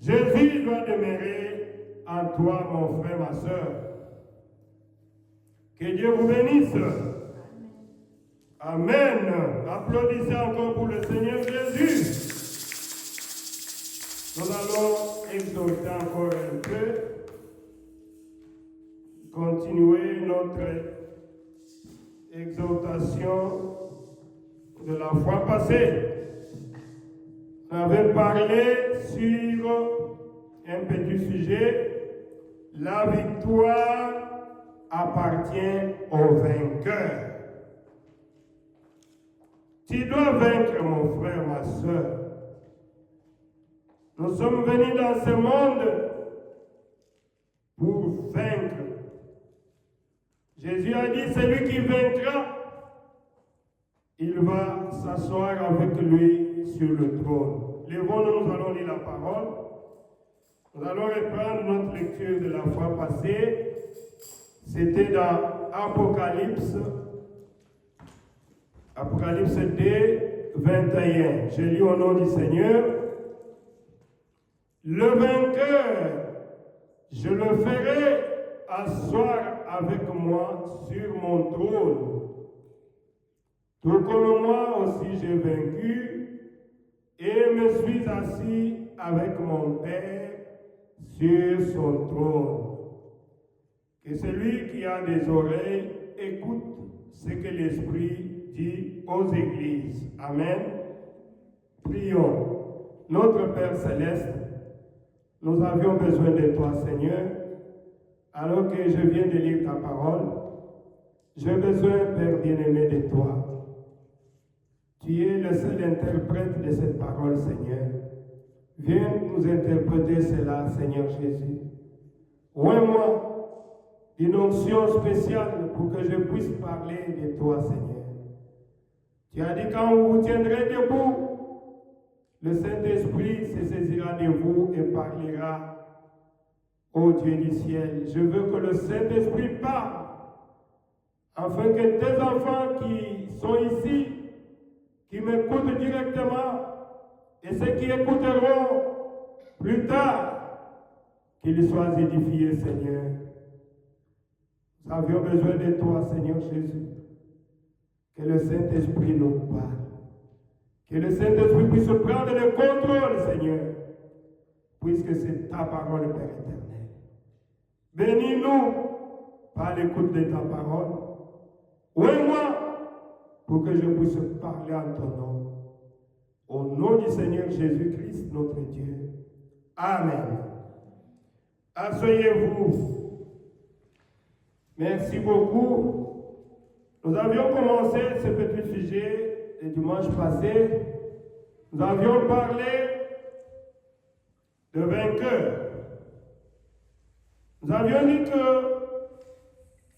Jésus doit demeurer en toi, mon frère, ma soeur. Que Dieu vous bénisse. Amen. Applaudissez encore pour le Seigneur Jésus. Nous allons exhorter encore un peu, continuer notre exhortation de la fois passée. On avait parlé sur un petit sujet, la victoire appartient au vainqueur. Tu dois vaincre, mon frère, ma soeur. Nous sommes venus dans ce monde pour vaincre. Jésus a dit, celui qui vaincra, il va s'asseoir avec lui sur le trône. Levons-nous, nous allons lire la parole. Nous allons reprendre notre lecture de la fois passée. C'était dans Apocalypse 2, 21. Je lis au nom du Seigneur. Le vainqueur, je le ferai asseoir avec moi sur mon trône. Tout comme moi aussi j'ai vaincu et me suis assis avec mon Père sur son trône. Que celui qui a des oreilles écoute ce que l'Esprit dit aux églises. Amen. Prions. Notre Père Céleste, nous avions besoin de toi, Seigneur, alors que je viens de lire ta parole. J'ai besoin, Père bien-aimé, de toi. Tu es le seul interprète de cette parole, Seigneur. Viens nous interpréter cela, Seigneur Jésus. Ouvre-moi une onction spéciale pour que je puisse parler de toi, Seigneur. Tu as dit quand vous vous tiendrez debout, le Saint-Esprit se saisira de vous et parlera au Dieu du ciel. Je veux que le Saint-Esprit parle, afin que tes enfants qui sont ici, qui m'écoutent directement, et ceux qui écouteront plus tard, qu'ils soient édifiés, Seigneur. Nous avions besoin de toi, Seigneur Jésus. Que le Saint-Esprit nous parle. Que le Saint-Esprit puisse prendre le contrôle, Seigneur, puisque c'est ta parole, Père éternel. Bénis-nous par l'écoute de ta parole. Ouvre-moi pour que je puisse parler en ton nom. Au nom du Seigneur Jésus-Christ, notre Dieu. Amen. Asseyez-vous. Merci beaucoup. Nous avions commencé ce petit sujet le dimanche passé. Nous avions parlé de vainqueur. Nous avions dit que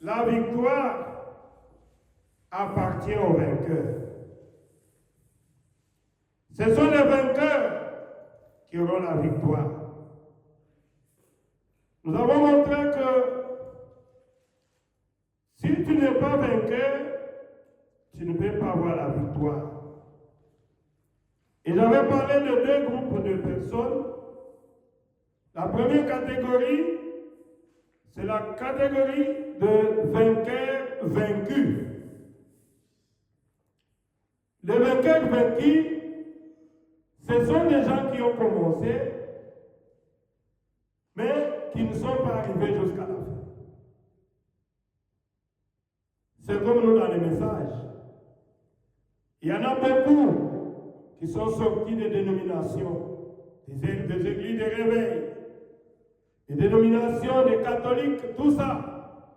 la victoire appartient aux vainqueurs. Ce sont les vainqueurs qui auront la victoire. Nous avons montré que si tu n'es pas vainqueur, tu ne peux pas avoir la victoire. Et j'avais parlé de deux groupes de personnes. La première catégorie, c'est la catégorie de vainqueurs vaincus. Les vainqueurs vaincus, ce sont des gens qui ont commencé, mais qui ne sont pas arrivés jusqu'à la fin. C'est comme nous dans les messages. Il y en a beaucoup qui sont sortis des dénominations, des églises de réveil, des dénominations des catholiques, tout ça.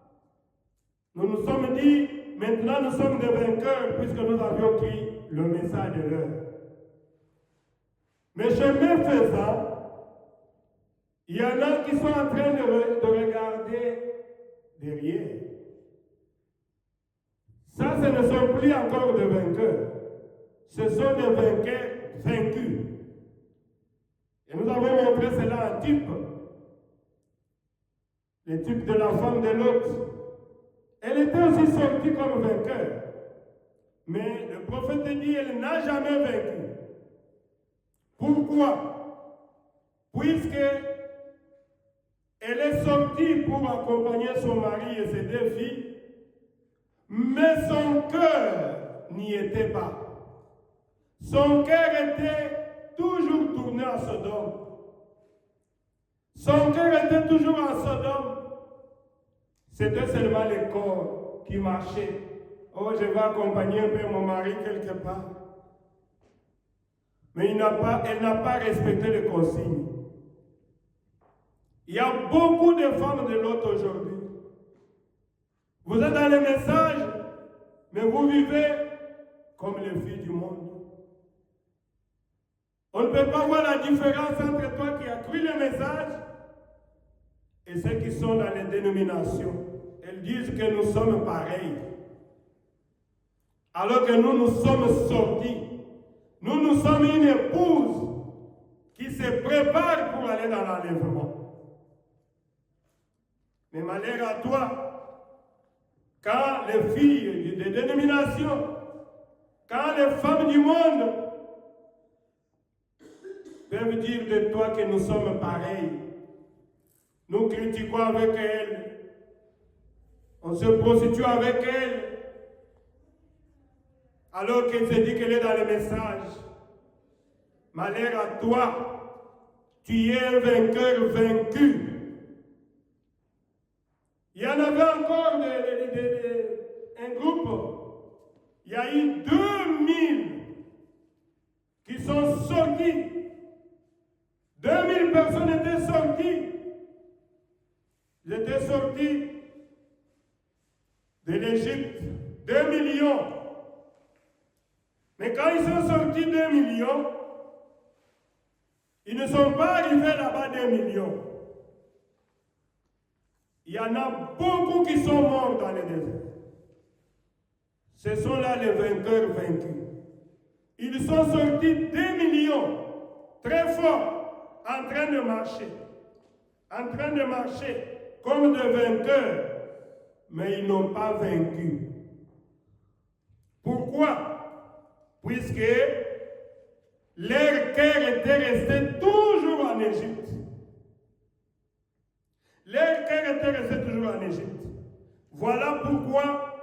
Nous nous sommes dit, maintenant nous sommes des vainqueurs puisque nous avions pris le message de l'heure. Mais chemin faisant, il y en a qui sont en train de regarder derrière. Ça, ce ne sont plus encore des vainqueurs. Ce sont des vainqueurs vaincus. Et nous avons montré cela en type. Le type de la femme de Lot. Elle était aussi sortie comme vainqueur. Mais le prophète dit qu'elle n'a jamais vaincu. Pourquoi? puisque elle est sortie pour accompagner son mari et ses 2 filles, mais son cœur n'y était pas. Son cœur était toujours tourné à Sodome. Son cœur était toujours à Sodome. C'était seulement le corps qui marchait. Oh, je vais accompagner un peu mon mari quelque part. Mais elle n'a pas respecté les consignes. Il y a beaucoup de femmes de l'autre aujourd'hui. Vous êtes dans le message, mais vous vivez comme les filles du monde. On ne peut pas voir la différence entre toi qui as cru le message et ceux qui sont dans les dénominations. Elles disent que nous sommes pareils. Alors que nous sommes sortis. Nous sommes une épouse qui se prépare pour aller dans l'enlèvement. Mais malheur à toi, quand les filles des dénominations, quand les femmes du monde peuvent dire de toi que nous sommes pareils, nous critiquons avec elles, on se prostitue avec elles, alors qu'elle se dit qu'elle est dans le message. Malheur à toi, tu es un vainqueur vaincu. Il y en avait encore un groupe. Il y a eu 2000 qui sont sortis. 2000 personnes étaient sorties. Ils étaient sortis de l'Égypte. 2 millions. Mais quand ils sont sortis 2 millions, ils ne sont pas arrivés là-bas 2 millions. Il y en a beaucoup qui sont morts dans le désert. Ce sont là les vainqueurs vaincus. Ils sont sortis 2 millions, très forts, en train de marcher. En train de marcher comme des vainqueurs, mais ils n'ont pas vaincu. Pourquoi? Puisque leur cœur était resté toujours en Égypte. Leur cœur était resté toujours en Égypte. Voilà pourquoi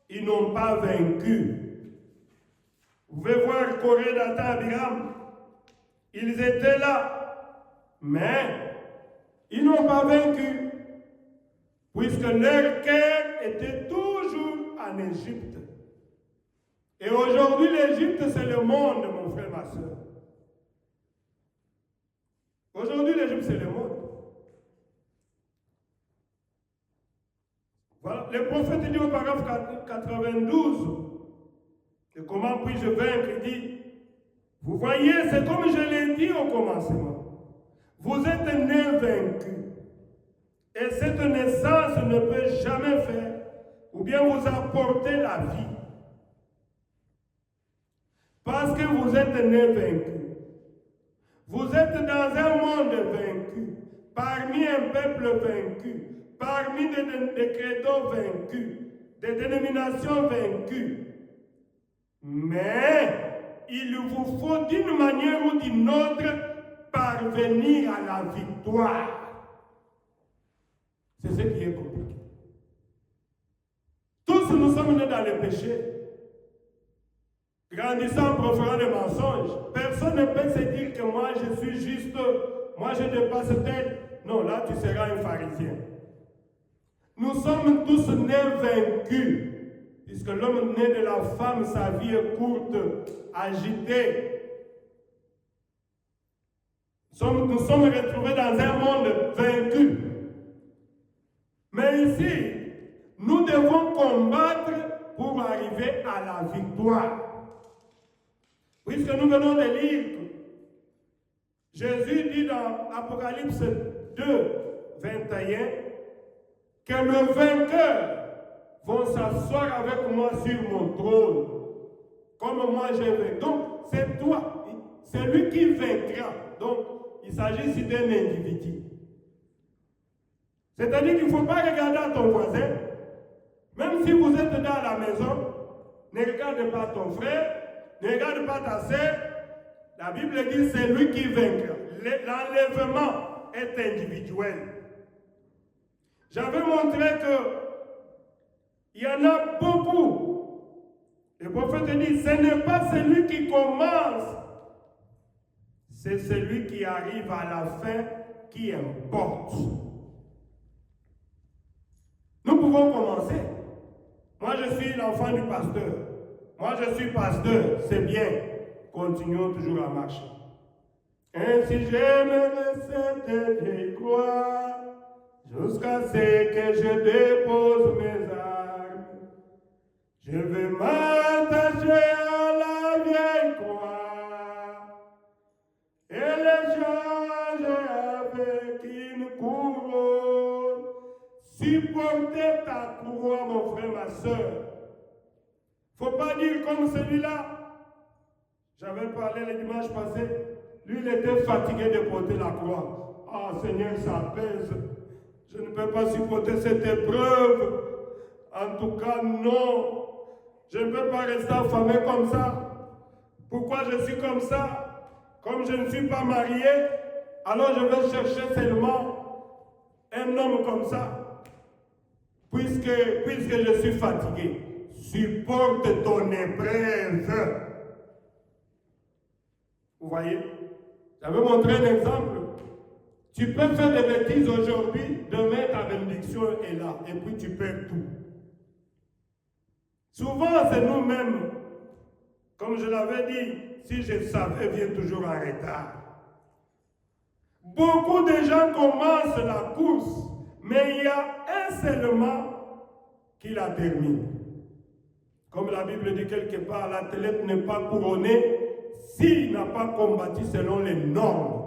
ils n'ont pas vaincu. Vous pouvez voir Corée, Dathan, Abiram. Ils étaient là, mais ils n'ont pas vaincu, puisque leur cœur était toujours en Égypte. Et aujourd'hui, l'Égypte, c'est le monde, mon frère, ma soeur. Aujourd'hui, l'Égypte, c'est le monde. Voilà. Le prophète dit au paragraphe 92, et comment puis-je vaincre, il dit, vous voyez, c'est comme je l'ai dit au commencement, vous êtes nés vaincus, et cette naissance ne peut jamais faire, ou bien vous apporter la vie, parce que vous êtes nés vaincus. Vous êtes dans un monde vaincu, parmi un peuple vaincu, parmi des credos vaincus, des dénominations vaincues. Mais il vous faut d'une manière ou d'une autre parvenir à la victoire. C'est ce qui est compliqué. Tous nous sommes nés dans le péché, grandissant en proférant des mensonges. Personne ne peut se dire que moi je suis juste, moi je dépasse tel. Non, là tu seras un pharisien. Nous sommes tous nés vaincus, puisque l'homme né de la femme, sa vie est courte, agitée. Nous sommes retrouvés dans un monde vaincu. Mais ici, nous devons combattre pour arriver à la victoire. Puisque nous venons de lire, Jésus dit dans Apocalypse 2, 21, que le vainqueur va s'asseoir avec moi sur mon trône, comme moi j'ai vaincu. Donc, c'est toi, c'est lui qui vaincra. Donc, il s'agit ici d'un individu. C'est-à-dire qu'il ne faut pas regarder à ton voisin, même si vous êtes dans la maison, ne regarde pas ton frère, ne regarde pas ta sœur. La Bible dit c'est lui qui vaincra. l'enlèvement est individuel. J'avais montré que il y en a beaucoup. Le prophète dit, ce n'est pas celui qui commence, c'est celui qui arrive à la fin qui importe. Nous pouvons commencer. Moi, je suis l'enfant du pasteur. Moi, je suis pasteur. C'est bien. Continuons toujours à marcher. Ainsi j'aimerais cette vieille croix jusqu'à ce que je dépose mes armes. Je vais m'attacher à la vieille croix et l'échanger avec une couronne. Supporter ta croix, mon frère, ma soeur. Faut pas dire comme celui-là. J'avais parlé le dimanche passé. Lui, il était fatigué de porter la croix. Ah, Seigneur, ça pèse. Je ne peux pas supporter cette épreuve. En tout cas, non. Je ne peux pas rester affamé comme ça. Pourquoi je suis comme ça? Comme je ne suis pas marié, alors je vais chercher seulement un homme comme ça. Puisque je suis fatigué. Supporte ton épreuve. Vous voyez? J'avais montré un exemple. Tu peux faire des bêtises aujourd'hui, demain ta bénédiction est là, et puis tu perds tout. Souvent, c'est nous-mêmes. Comme je l'avais dit, si je savais, viens toujours en retard. Beaucoup de gens commencent la course, mais il y a un seulement qui la termine. Comme la Bible dit quelque part, l'athlète n'est pas couronné s'il n'a pas combattu selon les normes.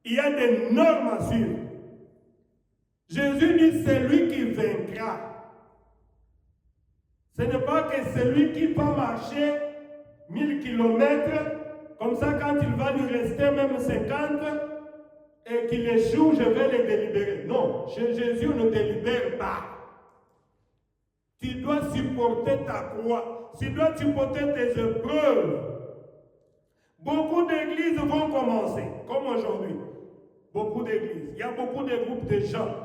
Il y a des normes à suivre. Jésus dit, c'est lui qui vaincra. Ce n'est pas que celui qui va marcher 1000 kilomètres, comme ça quand il va lui rester même 50, et qu'il échoue, je vais les délibérer. Non, chez Jésus, on ne délibère pas. Tu dois supporter ta croix. Tu dois supporter tes épreuves. Beaucoup d'églises vont commencer, comme aujourd'hui. Beaucoup d'églises. Il y a beaucoup de groupes de gens.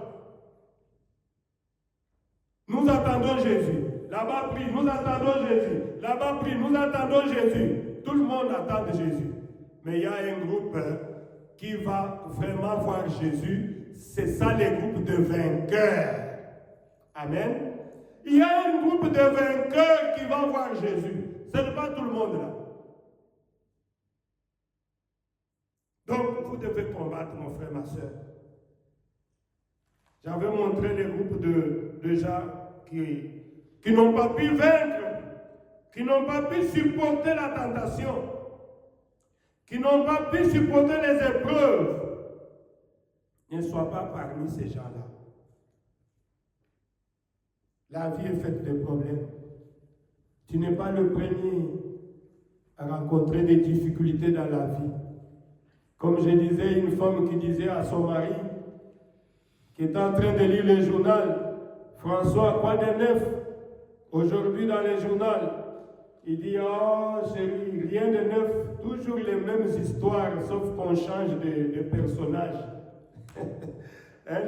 Nous attendons Jésus. Là-bas, prie, nous attendons Jésus. Là-bas, prie, nous attendons Jésus. Tout le monde attend Jésus. Mais il y a un groupe qui va vraiment voir Jésus. C'est ça, les groupes de vainqueurs. Amen. Il y a un groupe de vainqueurs qui va voir Jésus. Ce n'est pas tout le monde là. Donc, vous devez combattre, mon frère, ma soeur. J'avais montré les groupes de gens qui n'ont pas pu vaincre, qui n'ont pas pu supporter la tentation, qui n'ont pas pu supporter les épreuves. Ne sois pas parmi ces gens-là. La vie est faite de problèmes. Tu n'es pas le premier à rencontrer des difficultés dans la vie. Comme je disais, une femme qui disait à son mari, qui est en train de lire le journal, François, quoi de neuf? Aujourd'hui dans le journal, il dit, oh chérie, rien de neuf, toujours les mêmes histoires, sauf qu'on change de personnage.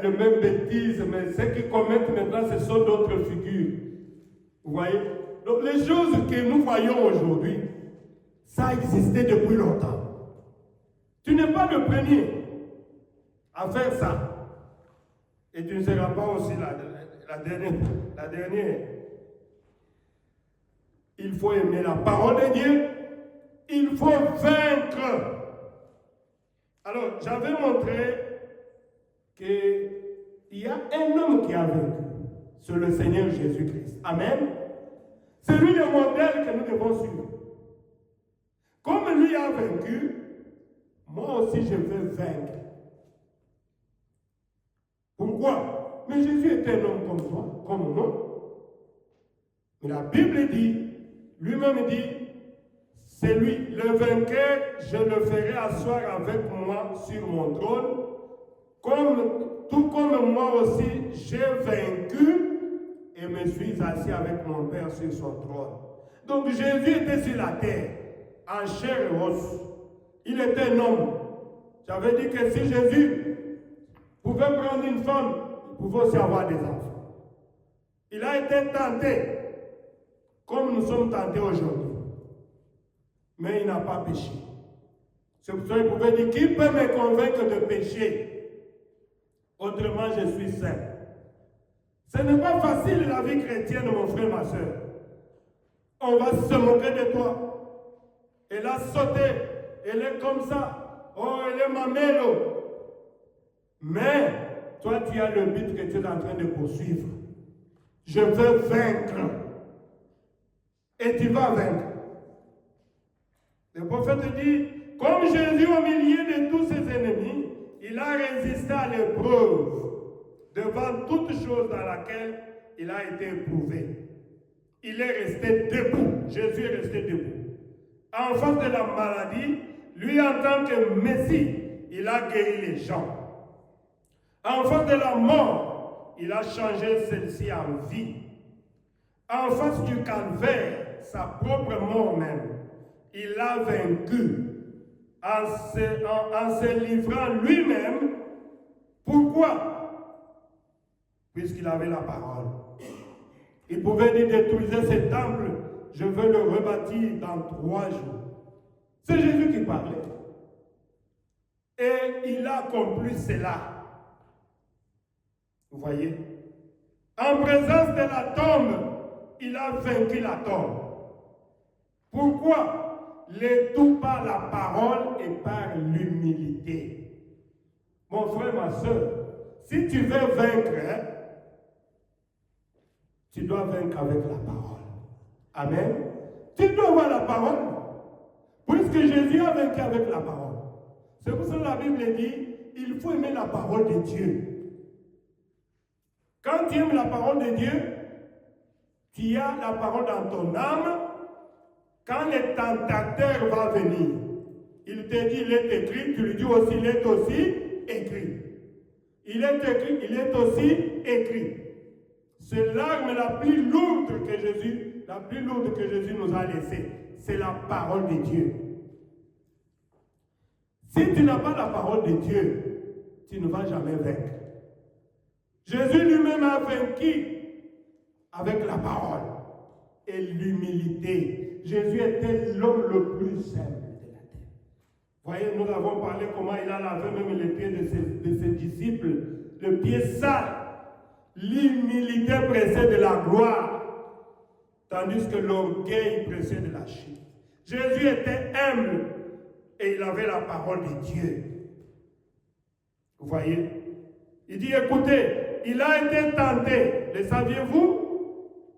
Les mêmes bêtises, mais ceux qui commettent maintenant, ce sont d'autres figures. Vous voyez? Donc les choses que nous voyons aujourd'hui, ça a existé depuis longtemps. Tu n'es pas le premier à faire ça. Et tu ne seras pas aussi la dernière. Il faut aimer la parole de Dieu. Il faut vaincre. Alors, j'avais montré qu'il y a un homme qui a vaincu. C'est le Seigneur Jésus-Christ. Amen. C'est lui le modèle que nous devons suivre. Comme lui a vaincu, moi aussi je veux vaincre. Pourquoi? Mais Jésus est un homme comme toi, comme nous. Mais la Bible dit, lui-même dit, c'est lui, le vainqueur, je le ferai asseoir avec moi sur mon trône, tout comme moi aussi j'ai vaincu et me suis assis avec mon Père sur son trône. Donc Jésus était sur la terre, en chair et os. Il était un homme. J'avais dit que si Jésus pouvait prendre une femme, il pouvait aussi avoir des enfants. Il a été tenté, comme nous sommes tentés aujourd'hui. Mais il n'a pas péché. C'est pour ça qu'il pouvait dire, qui peut me convaincre de pécher? Autrement, je suis saint. Ce n'est pas facile la vie chrétienne, mon frère, ma soeur. On va se moquer de toi. Elle a sauté, elle est comme ça. Oh, elle est mamélo. Mais, toi, tu as le but que tu es en train de poursuivre. Je veux vaincre. Et tu vas vaincre. Le prophète dit, comme Jésus au milieu de tous ses ennemis, il a résisté à l'épreuve devant toute chose dans laquelle il a été éprouvé. Il est resté debout. Jésus est resté debout. En face de la maladie, lui en tant que Messie, il a guéri les gens. En face de la mort, il a changé celle-ci en vie. En face du calvaire, sa propre mort même, il a vaincu en se livrant lui-même. Pourquoi? Puisqu'il avait la parole. Il pouvait dire, détruisez ce temple, je veux le rebâtir dans 3 jours. C'est Jésus qui parlait. Et il a accompli cela. Vous voyez? En présence de la tombe, il a vaincu la tombe. Pourquoi? Le tout par la parole et par l'humilité. Mon frère, ma soeur, si tu veux vaincre, tu dois vaincre avec la parole. Amen. Tu dois avoir la parole. Puisque Jésus a vaincu avec la parole. C'est pour ça que la Bible dit, il faut aimer la parole de Dieu. Quand tu aimes la parole de Dieu, tu as la parole dans ton âme. Quand le tentateur va venir, il te dit, il est écrit, tu lui dis aussi, il est aussi écrit. Il est écrit, il est aussi écrit. C'est l'arme la plus lourde que Jésus nous a laissée. C'est la parole de Dieu. Si tu n'as pas la parole de Dieu, tu ne vas jamais vaincre. Jésus lui-même a vaincu avec la parole et l'humilité. Jésus était l'homme le plus simple de la terre. Voyez, nous avons parlé comment il a lavé même les pieds de ses disciples, le pied sale. L'humilité précède de la gloire, tandis que l'orgueil précède de la chute. Jésus était humble et il avait la parole de Dieu. Vous voyez? Il dit, écoutez, il a été tenté. Le saviez-vous?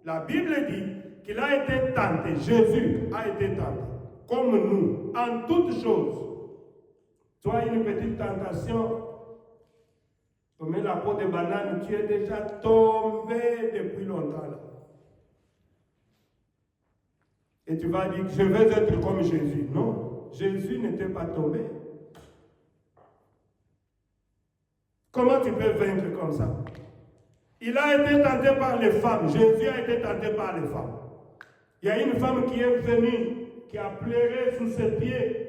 La Bible dit qu'il a été tenté. Jésus a été tenté, comme nous, en toutes choses. Toi, une petite tentation, tu mets la peau de banane, tu es déjà tombé depuis longtemps là. Et tu vas dire, je veux être comme Jésus. Non, Jésus n'était pas tombé. Comment tu peux vaincre comme ça? Il a été tenté par les femmes. Jésus a été tenté par les femmes. Il y a une femme qui est venue, qui a pleuré sous ses pieds,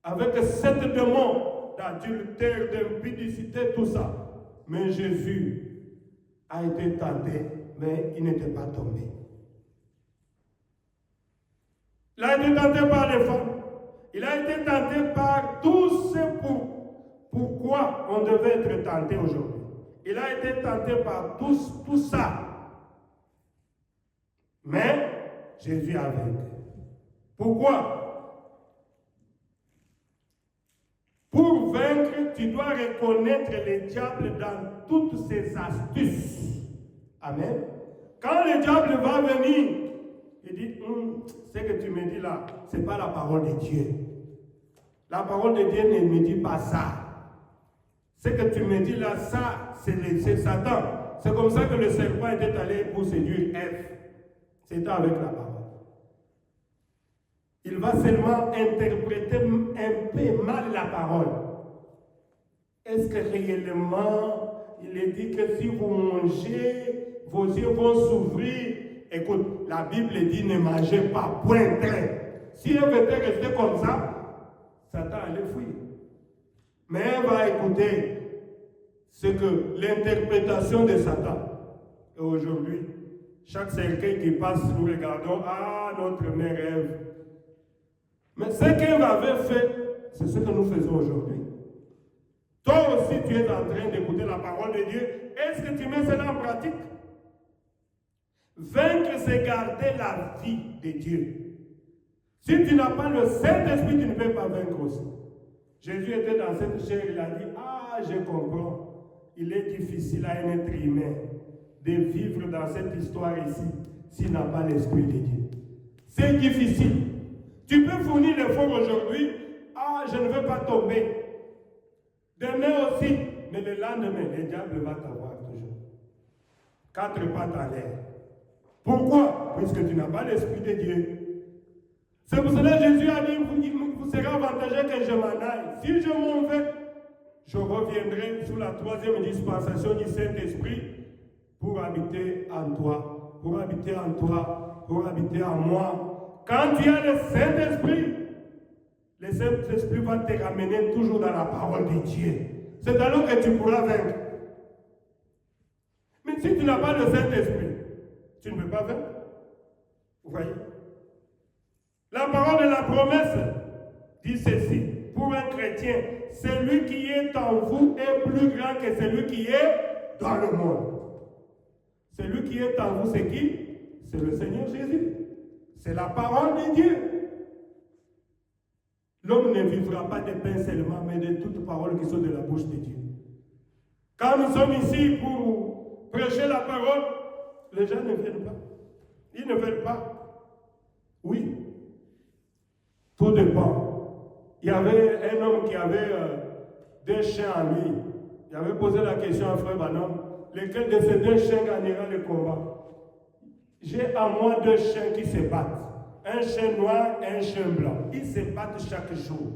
avec 7 démons d'adultère, d'impudicité, tout ça. Mais Jésus a été tenté, mais il n'était pas tombé. Il a été tenté par les femmes. Il a été tenté par tout ce pourquoi on devait être tenté aujourd'hui. Il a été tenté par tout ça. Mais Jésus a vaincu. Pourquoi? Pour vaincre, tu dois reconnaître le diable dans toutes ses astuces. Amen. Quand le diable va venir, il dit, ce que tu me dis là, ce n'est pas la parole de Dieu. La parole de Dieu ne me dit pas ça. Ce que tu me dis là, ça, c'est Satan. C'est comme ça que le serpent était allé pour séduire Ève. C'était avec la parole. Il va seulement interpréter un peu mal la parole. Est-ce que réellement, il est dit que si vous mangez, vos yeux vont s'ouvrir? Écoute, la Bible dit ne mangez pas, point. Si Ève était restée comme ça, Satan allait fuir. Mais elle va écouter ce que l'interprétation de Satan. Et aujourd'hui, chaque cercueil qui passe, nous regardons, ah, notre mère rêve. Mais ce qu'elle avait fait, c'est ce que nous faisons aujourd'hui. Toi aussi, tu es en train d'écouter la parole de Dieu. Est-ce que tu mets cela en pratique? Vaincre, c'est garder la vie de Dieu. Si tu n'as pas le Saint-Esprit, tu ne peux pas vaincre aussi. Jésus était dans cette chair, il a dit, ah, je comprends. Il est difficile à un être humain de vivre dans cette histoire ici s'il n'a pas l'Esprit de Dieu. C'est difficile. Tu peux fournir l'effort aujourd'hui, ah, je ne veux pas tomber. Demain aussi, mais le lendemain, le diable va t'avoir toujours. 4 pattes en l'air. Pourquoi? Puisque tu n'as pas l'Esprit de Dieu. C'est pour cela que Jésus a dit, vous serez avantageux que je m'en aille. Si je m'en vais, je reviendrai sous la 3e dispensation du Saint-Esprit pour habiter en toi, pour habiter en toi, pour habiter en moi. Quand tu as le Saint-Esprit, le Saint-Esprit va te ramener toujours dans la parole de Dieu. C'est alors que tu pourras vaincre. Mais si tu n'as pas le Saint-Esprit, tu ne peux pas vaincre. Vous voyez? La parole de la promesse dit ceci. Pour un chrétien, celui qui est en vous est plus grand que celui qui est dans le monde. Celui qui est en vous, c'est qui? C'est le Seigneur Jésus. C'est la parole de Dieu. L'homme ne vivra pas de pain seulement, mais de toutes paroles qui sont de la bouche de Dieu. Quand nous sommes ici pour prêcher la parole, les gens ne viennent pas. Ils ne veulent pas. Oui. Tout dépend. Il y avait un homme qui avait 2 chiens en lui. Il avait posé la question à Frère Branham, lequel de ces 2 chiens gagnera le combat? J'ai à moi 2 chiens qui se battent. Un chien noir et un chien blanc. Ils se battent chaque jour.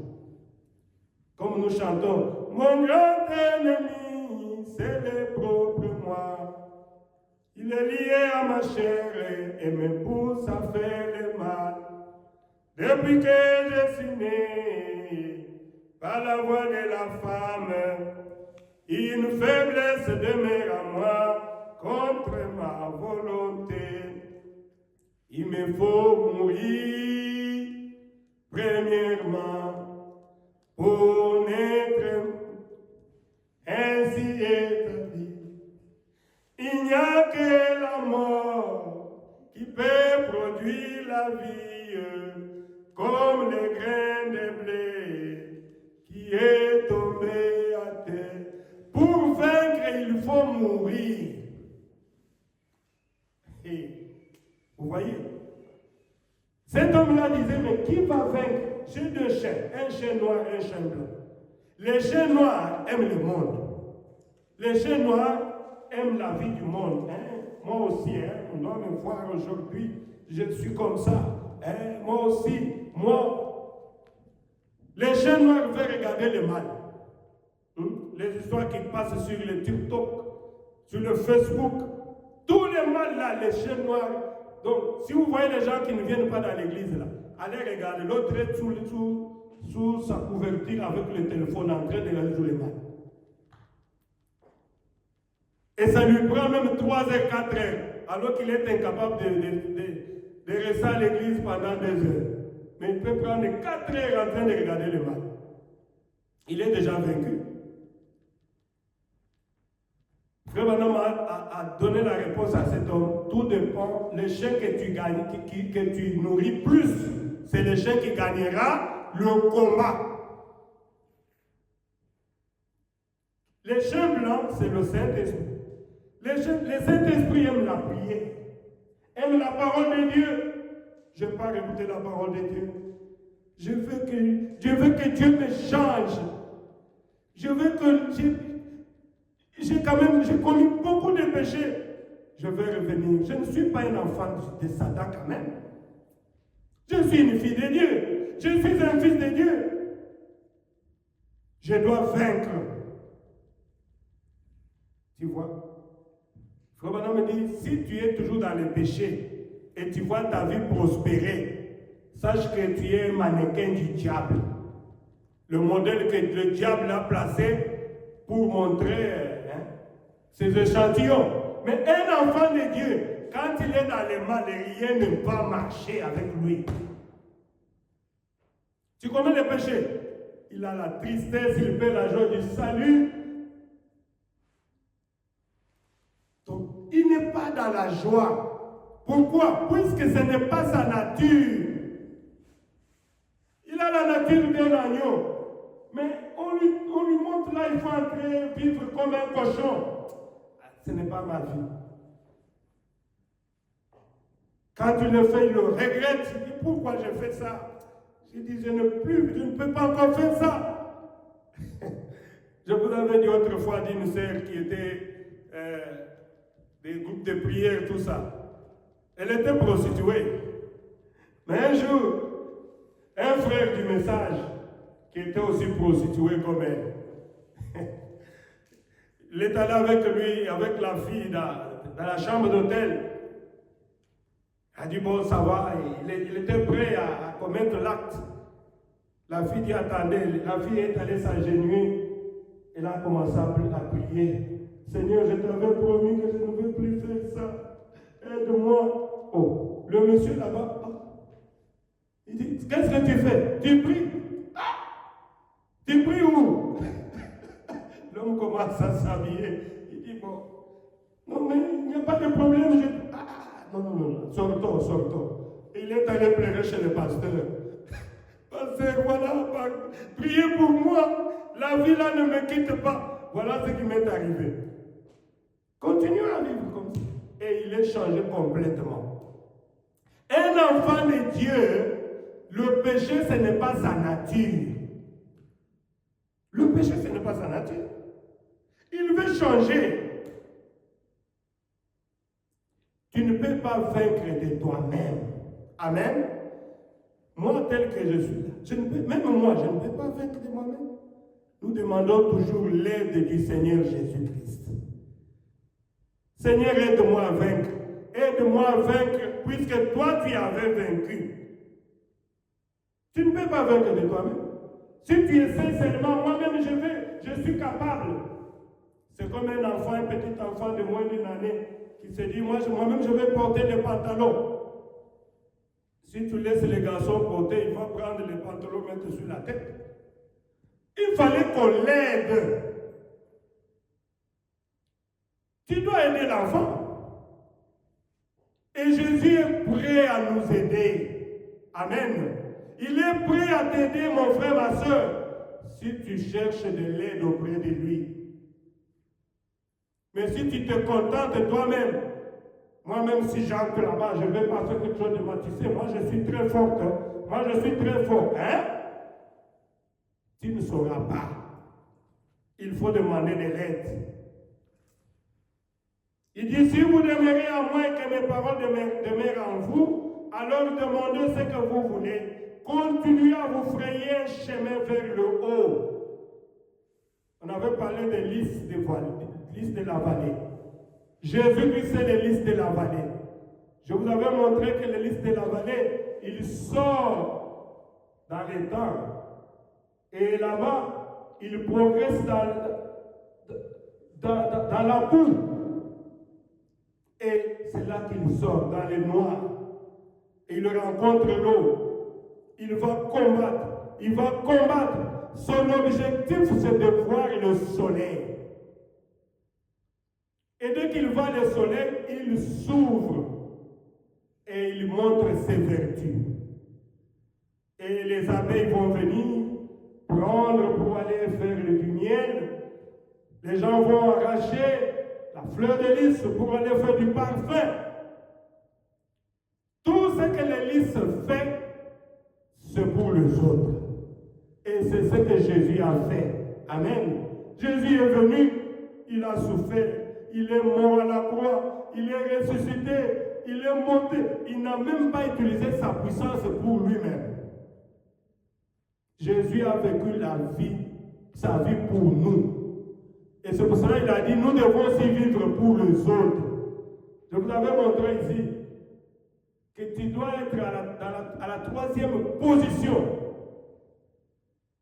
Comme nous chantons, mon grand ennemi, c'est le propre moi. Il est lié à ma chair et me pousse à faire le mal. Depuis que je suis né, par la voix de la femme, une faiblesse demeure à moi contre ma volonté. Il me faut mourir, premièrement, pour naître, ainsi est ta vie. Il n'y a que la mort qui peut produire la vie, comme le grain de blé qui est tombé à terre. Pour vaincre, il faut mourir. Et vous voyez, cet homme-là disait, mais qui va vaincre? J'ai 2 chiens, un chien noir et un chien blanc. Les chiens noirs aiment le monde. Les chiens noirs aiment la vie du monde. Hein? Moi aussi, hein? On doit me voir aujourd'hui, je suis comme ça. Hein? Moi aussi, moi. Les chiens noirs veulent regarder le mal. Les histoires qui passent sur le TikTok, sur le Facebook, tous les mal là, les chiens noirs. Donc, si vous voyez les gens qui ne viennent pas dans l'église là, allez regarder, l'autre est sous sa couverture avec le téléphone en train de regarder tous les mal. Et ça lui prend même 3 heures, 4 heures, alors qu'il est incapable de rester à l'église pendant 2 heures. Mais il peut prendre 4 heures en train de regarder le mal. Il est déjà vaincu. Frère Branham a donné la réponse à cet homme. Tout dépend. Le chien que tu gagnes, que tu nourris plus, c'est le chien qui gagnera le combat. Le chien blanc, c'est le Saint-Esprit. Le Saint-Esprit aime la prière, aime la parole de Dieu. Je ne veux pas écouter la parole de Dieu. Je veux que Dieu me change. Je veux que j'ai commis beaucoup de péchés. Je veux revenir. Je ne suis pas un enfant de Satan quand même. Je suis une fille de Dieu. Je suis un fils de Dieu. Je dois vaincre. Tu vois? Frère Branham me dit, si tu es toujours dans le péché et tu vois ta vie prospérer, sache que tu es un mannequin du diable. le modèle que le diable a placé pour montrer ses échantillons. Mais un enfant de Dieu, quand il est dans le mal, rien ne va marcher avec lui. Tu connais le péché? Il a la tristesse, il perd la joie du salut. Donc, il n'est pas dans la joie. Pourquoi? Puisque ce n'est pas sa nature. Il a la nature d'un agneau. Mais on lui montre là, il faut entrer, vivre comme un cochon. Ce n'est pas ma vie. Quand tu le fais, il le regrette. Il dit, pourquoi j'ai fait ça? Je dis, je ne peux pas encore faire ça. Je vous avais dit autrefois d'une sœur qui était des groupes de prière, tout ça. Elle était prostituée. Mais un jour, un frère du message, qui était aussi prostitué comme elle, il est allé avec lui, avec la fille, dans la chambre d'hôtel. Il a dit, bon, ça va. Il était prêt à commettre l'acte. La fille dit, attendez. La fille est allée s'agenouiller. Elle a commencé à prier. Seigneur, je t'avais promis que je ne veux plus faire ça. Aide-moi. Oh, le monsieur là-bas, il dit, qu'est-ce que tu fais? Tu pries. Tu pries où? L'homme commence à s'habiller. Il dit, bon, non, mais il n'y a pas de problème. Non, sortons. Il est allé pleurer chez le pasteur. Pasteur, voilà, priez pour moi. La vie là ne me quitte pas. Voilà ce qui m'est arrivé. Continue à vivre comme ça. Et il est changé complètement. Un enfant de Dieu, le péché, ce n'est pas sa nature. Le péché, ce n'est pas sa nature. Il veut changer. Tu ne peux pas vaincre de toi-même. Amen. Moi, tel que je suis là, même moi, je ne peux pas vaincre de moi-même. Nous demandons toujours l'aide du Seigneur Jésus-Christ. Seigneur, aide-moi à vaincre. Aide-moi à vaincre, puisque toi, tu avais vaincu. Tu ne peux pas vaincre de toi-même. Si tu essaies seulement, moi-même, je suis capable. C'est comme un enfant, un petit enfant de moins d'une année, qui se dit, moi-même, je vais porter les pantalons. Si tu laisses les garçons porter, il va prendre les pantalons, mettre sur la tête. Il fallait qu'on l'aide. Tu dois aider l'enfant. Et Jésus est prêt à nous aider. Amen. Il est prêt à t'aider, mon frère, ma soeur, si tu cherches de l'aide auprès de lui. Mais si tu te contentes toi-même, moi-même, si j'entre là-bas, je vais pas faire quelque chose de moi. Tu sais, moi, je suis très forte. Moi, je suis très fort. Hein? Tu ne sauras pas. Il faut demander de l'aide. Il dit, si vous demeurez en moi et que mes paroles demeurent en vous, alors demandez ce que vous voulez. Continuez à vous frayer un chemin vers le haut. On avait parlé des listes de la vallée. Jésus-Christ, c'est les listes de la vallée. Je vous avais montré que les listes de la vallée, il sort dans les temps. Et là-bas, il progresse dans la boue. Et c'est là qu'il sort, dans les noirs. Et il rencontre l'eau. Il va combattre. Son objectif, c'est de voir le soleil. Et dès qu'il voit le soleil, il s'ouvre. Et il montre ses vertus. Et les abeilles vont venir prendre pour aller faire du miel. Les gens vont arracher la fleur de lys pour aller faire du parfum. Tout ce que le lys fait, c'est pour les autres. Et c'est ce que Jésus a fait. Amen. Jésus est venu, il a souffert, il est mort à la croix, il est ressuscité, il est monté. Il n'a même pas utilisé sa puissance pour lui-même. Jésus a vécu sa vie pour nous. Et c'est pour cela qu'il a dit, nous devons aussi vivre pour les autres. Je vous avais montré ici que tu dois être à la troisième position.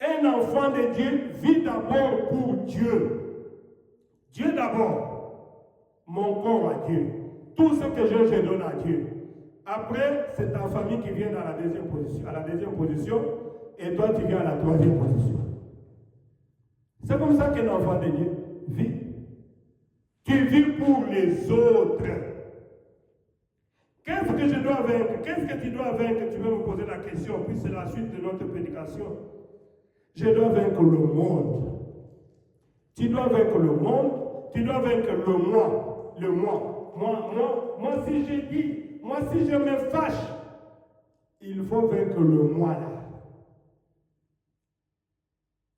Un un enfant de Dieu vit d'abord pour Dieu. Dieu d'abord. Mon corps à Dieu. Tout ce que je donne à Dieu. Après, c'est ta famille qui vient dans la deuxième position, à la deuxième position, et toi tu viens à la troisième position. C'est comme ça qu'un enfant de Dieu vit. Tu vis pour les autres. Qu'est-ce que je dois vaincre? Qu'est-ce que tu dois vaincre? Tu veux me poser la question, puis c'est la suite de notre prédication. Je dois vaincre le monde. Tu dois vaincre le monde, tu dois vaincre le moi. Le moi. Moi, si je dis, moi, si je me fâche, il faut vaincre le moi là.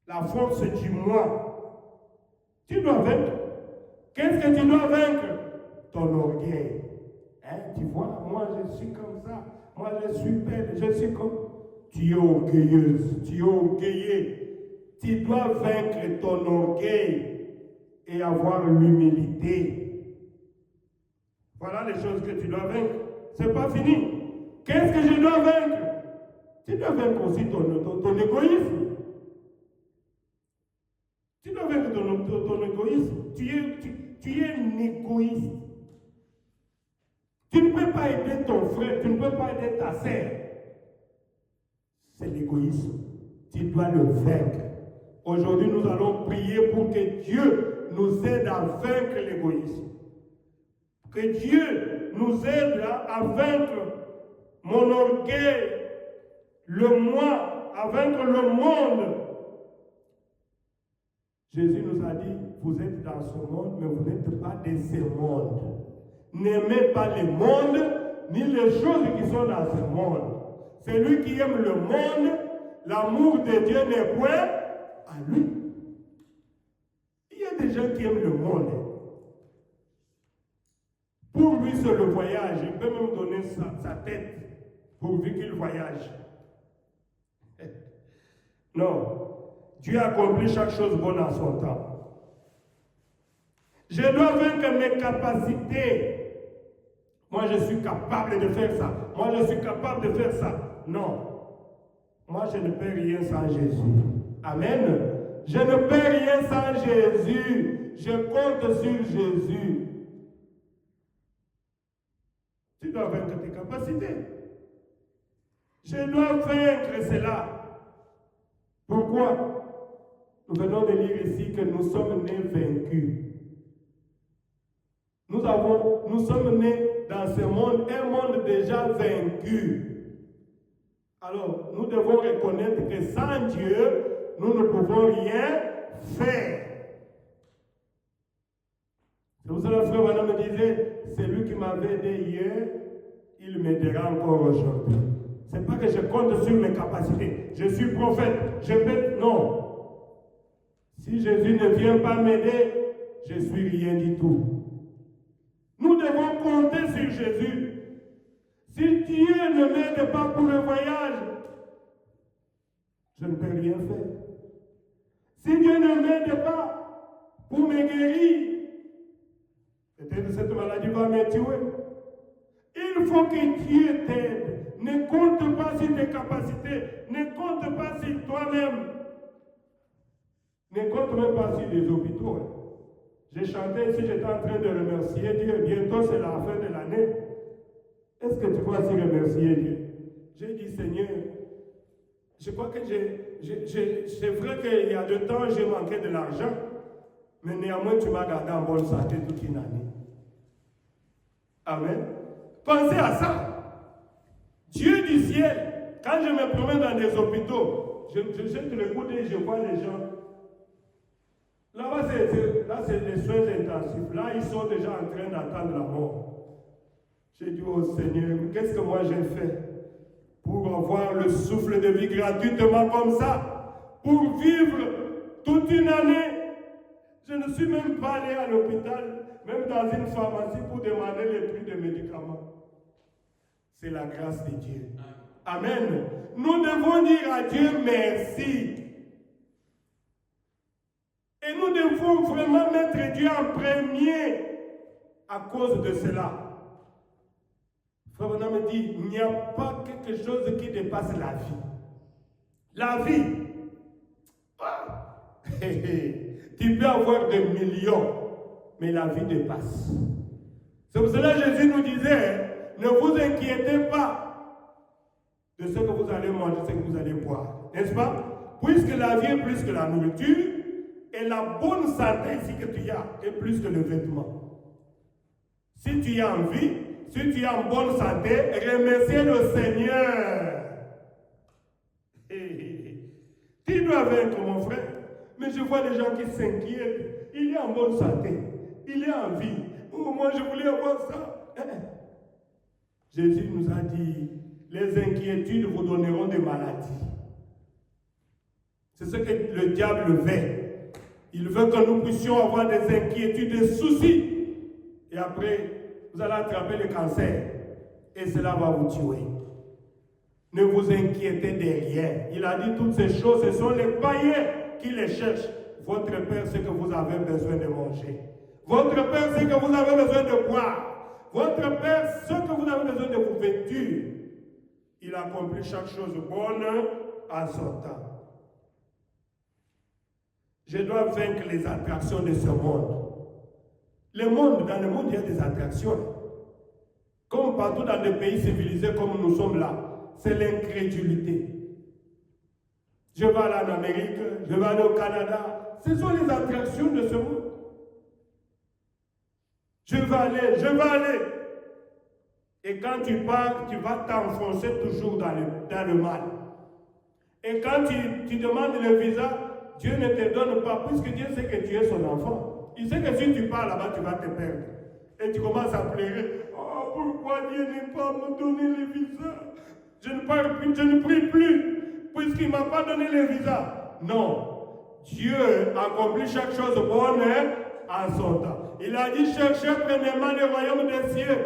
La force du moi. Tu dois vaincre. Qu'est-ce que tu dois vaincre? Ton orgueil. Hein, tu vois, moi je suis comme ça. Moi je suis belle, je suis comme... Tu es orgueilleuse, tu es orgueilleux. Tu dois vaincre ton orgueil et avoir l'humilité. Voilà les choses que tu dois vaincre. C'est pas fini. Qu'est-ce que je dois vaincre? Tu dois vaincre aussi ton égoïsme. Tu dois vaincre ton égoïsme. Tu es un égoïste. Tu ne peux pas aider ton frère, tu ne peux pas aider ta sœur. C'est l'égoïsme. Tu dois le vaincre. Aujourd'hui, nous allons prier pour que Dieu nous aide à vaincre l'égoïsme. Que Dieu nous aide à vaincre mon orgueil, le moi, à vaincre le monde. Jésus nous a dit, vous êtes dans ce monde, mais vous n'êtes pas de ce monde. N'aimez pas le monde, ni les choses qui sont dans ce monde. Celui qui aime le monde, l'amour de Dieu n'est point à lui. Il y a des gens qui aiment le monde. Pour lui, c'est le voyage. Il peut même donner sa tête pourvu qu'il voyage. Non. Dieu accomplit chaque chose bonne en son temps. Je dois vaincre mes capacités. Moi, je suis capable de faire ça. Moi, je suis capable de faire ça. Non. Moi, je ne peux rien sans Jésus. Amen. Je ne peux rien sans Jésus. Je compte sur Jésus. Tu dois vaincre tes capacités. Je dois vaincre cela. Pourquoi? Nous venons de lire ici que nous sommes nés vaincus. Nous sommes nés dans ce monde, un monde déjà vaincu. Alors, nous devons reconnaître que sans Dieu, nous ne pouvons rien faire. C'est pour cela que le frère Branham me disait, c'est lui qui m'avait aidé hier, il m'aidera encore aujourd'hui. Ce n'est pas que je compte sur mes capacités. Je suis prophète, je peux... Non. Si Jésus ne vient pas m'aider, je ne suis rien du tout. Nous devons compter sur Jésus. Si Dieu ne m'aide pas pour le voyage, je ne peux rien faire. Si Dieu ne m'aide pas pour me guérir, peut-être cette maladie va me tuer. Il faut que Dieu t'aide. Ne compte pas sur tes capacités. Ne compte pas sur toi-même. Ne compte même pas sur les hôpitaux. J'ai chanté ici, j'étais en train de remercier Dieu. Bientôt, c'est la fin de l'année. Est-ce que tu vas aussi remercier Dieu? J'ai dit, Seigneur, je crois que c'est vrai qu'il y a de temps, j'ai manqué de l'argent, mais néanmoins, tu m'as gardé en bonne santé toute une année. Amen. Pensez à ça. Dieu du ciel, quand je me promène dans des hôpitaux, je jette le coude et je vois les gens. Là-bas, c'est des soins intensifs. Là, ils sont déjà en train d'attendre la mort. J'ai dit, oh Seigneur, qu'est-ce que moi j'ai fait pour avoir le souffle de vie gratuitement comme ça, pour vivre toute une année? Je ne suis même pas allé à l'hôpital, même dans une pharmacie, pour demander les prix de médicaments. C'est la grâce de Dieu. Amen. Nous devons dire à Dieu merci. Et nous devons vraiment mettre Dieu en premier à cause de cela. Frère Branham me dit, il n'y a pas quelque chose qui dépasse la vie. La vie. Tu peux avoir des millions, mais la vie dépasse. C'est pour cela que Jésus nous disait, ne vous inquiétez pas de ce que vous allez manger, ce que vous allez boire. N'est-ce pas? Puisque la vie est plus que la nourriture, et la bonne santé ici que tu as est plus que le vêtement. Si tu es en vie, si tu es en bonne santé, remercie le Seigneur. Tu dois vaincre, mon frère. Mais je vois des gens qui s'inquiètent. Il est en bonne santé. Il est en vie. Oh, moi, je voulais avoir ça. Jésus nous a dit, les inquiétudes vous donneront des maladies. C'est ce que le diable veut. Il veut que nous puissions avoir des inquiétudes, des soucis. Et après, vous allez attraper le cancer. Et cela va vous tuer. Ne vous inquiétez de rien. Il a dit toutes ces choses, ce sont les païens qui les cherchent. Votre Père sait que vous avez besoin de manger. Votre Père sait que vous avez besoin de boire. Votre Père sait que vous avez besoin de vous vêtir. Il accomplit chaque chose bonne en son temps. Je dois vaincre les attractions de ce monde. Dans le monde, il y a des attractions. Comme partout dans des pays civilisés comme nous sommes là. C'est l'incrédulité. Je vais aller en Amérique, je vais aller au Canada. Ce sont les attractions de ce monde. Je vais aller. Et quand tu pars, tu vas t'enfoncer toujours dans le mal. Et quand tu demandes le visa, Dieu ne te donne pas, puisque Dieu sait que tu es son enfant. Il sait que si tu pars là-bas, tu vas te perdre. Et tu commences à pleurer. Oh, pourquoi Dieu ne pas me donner le visa? Je ne prie plus, puisqu'il ne m'a pas donné le visa. Non. Dieu accomplit chaque chose bonne en son temps. Il a dit, cherchez premièrement le royaume des cieux.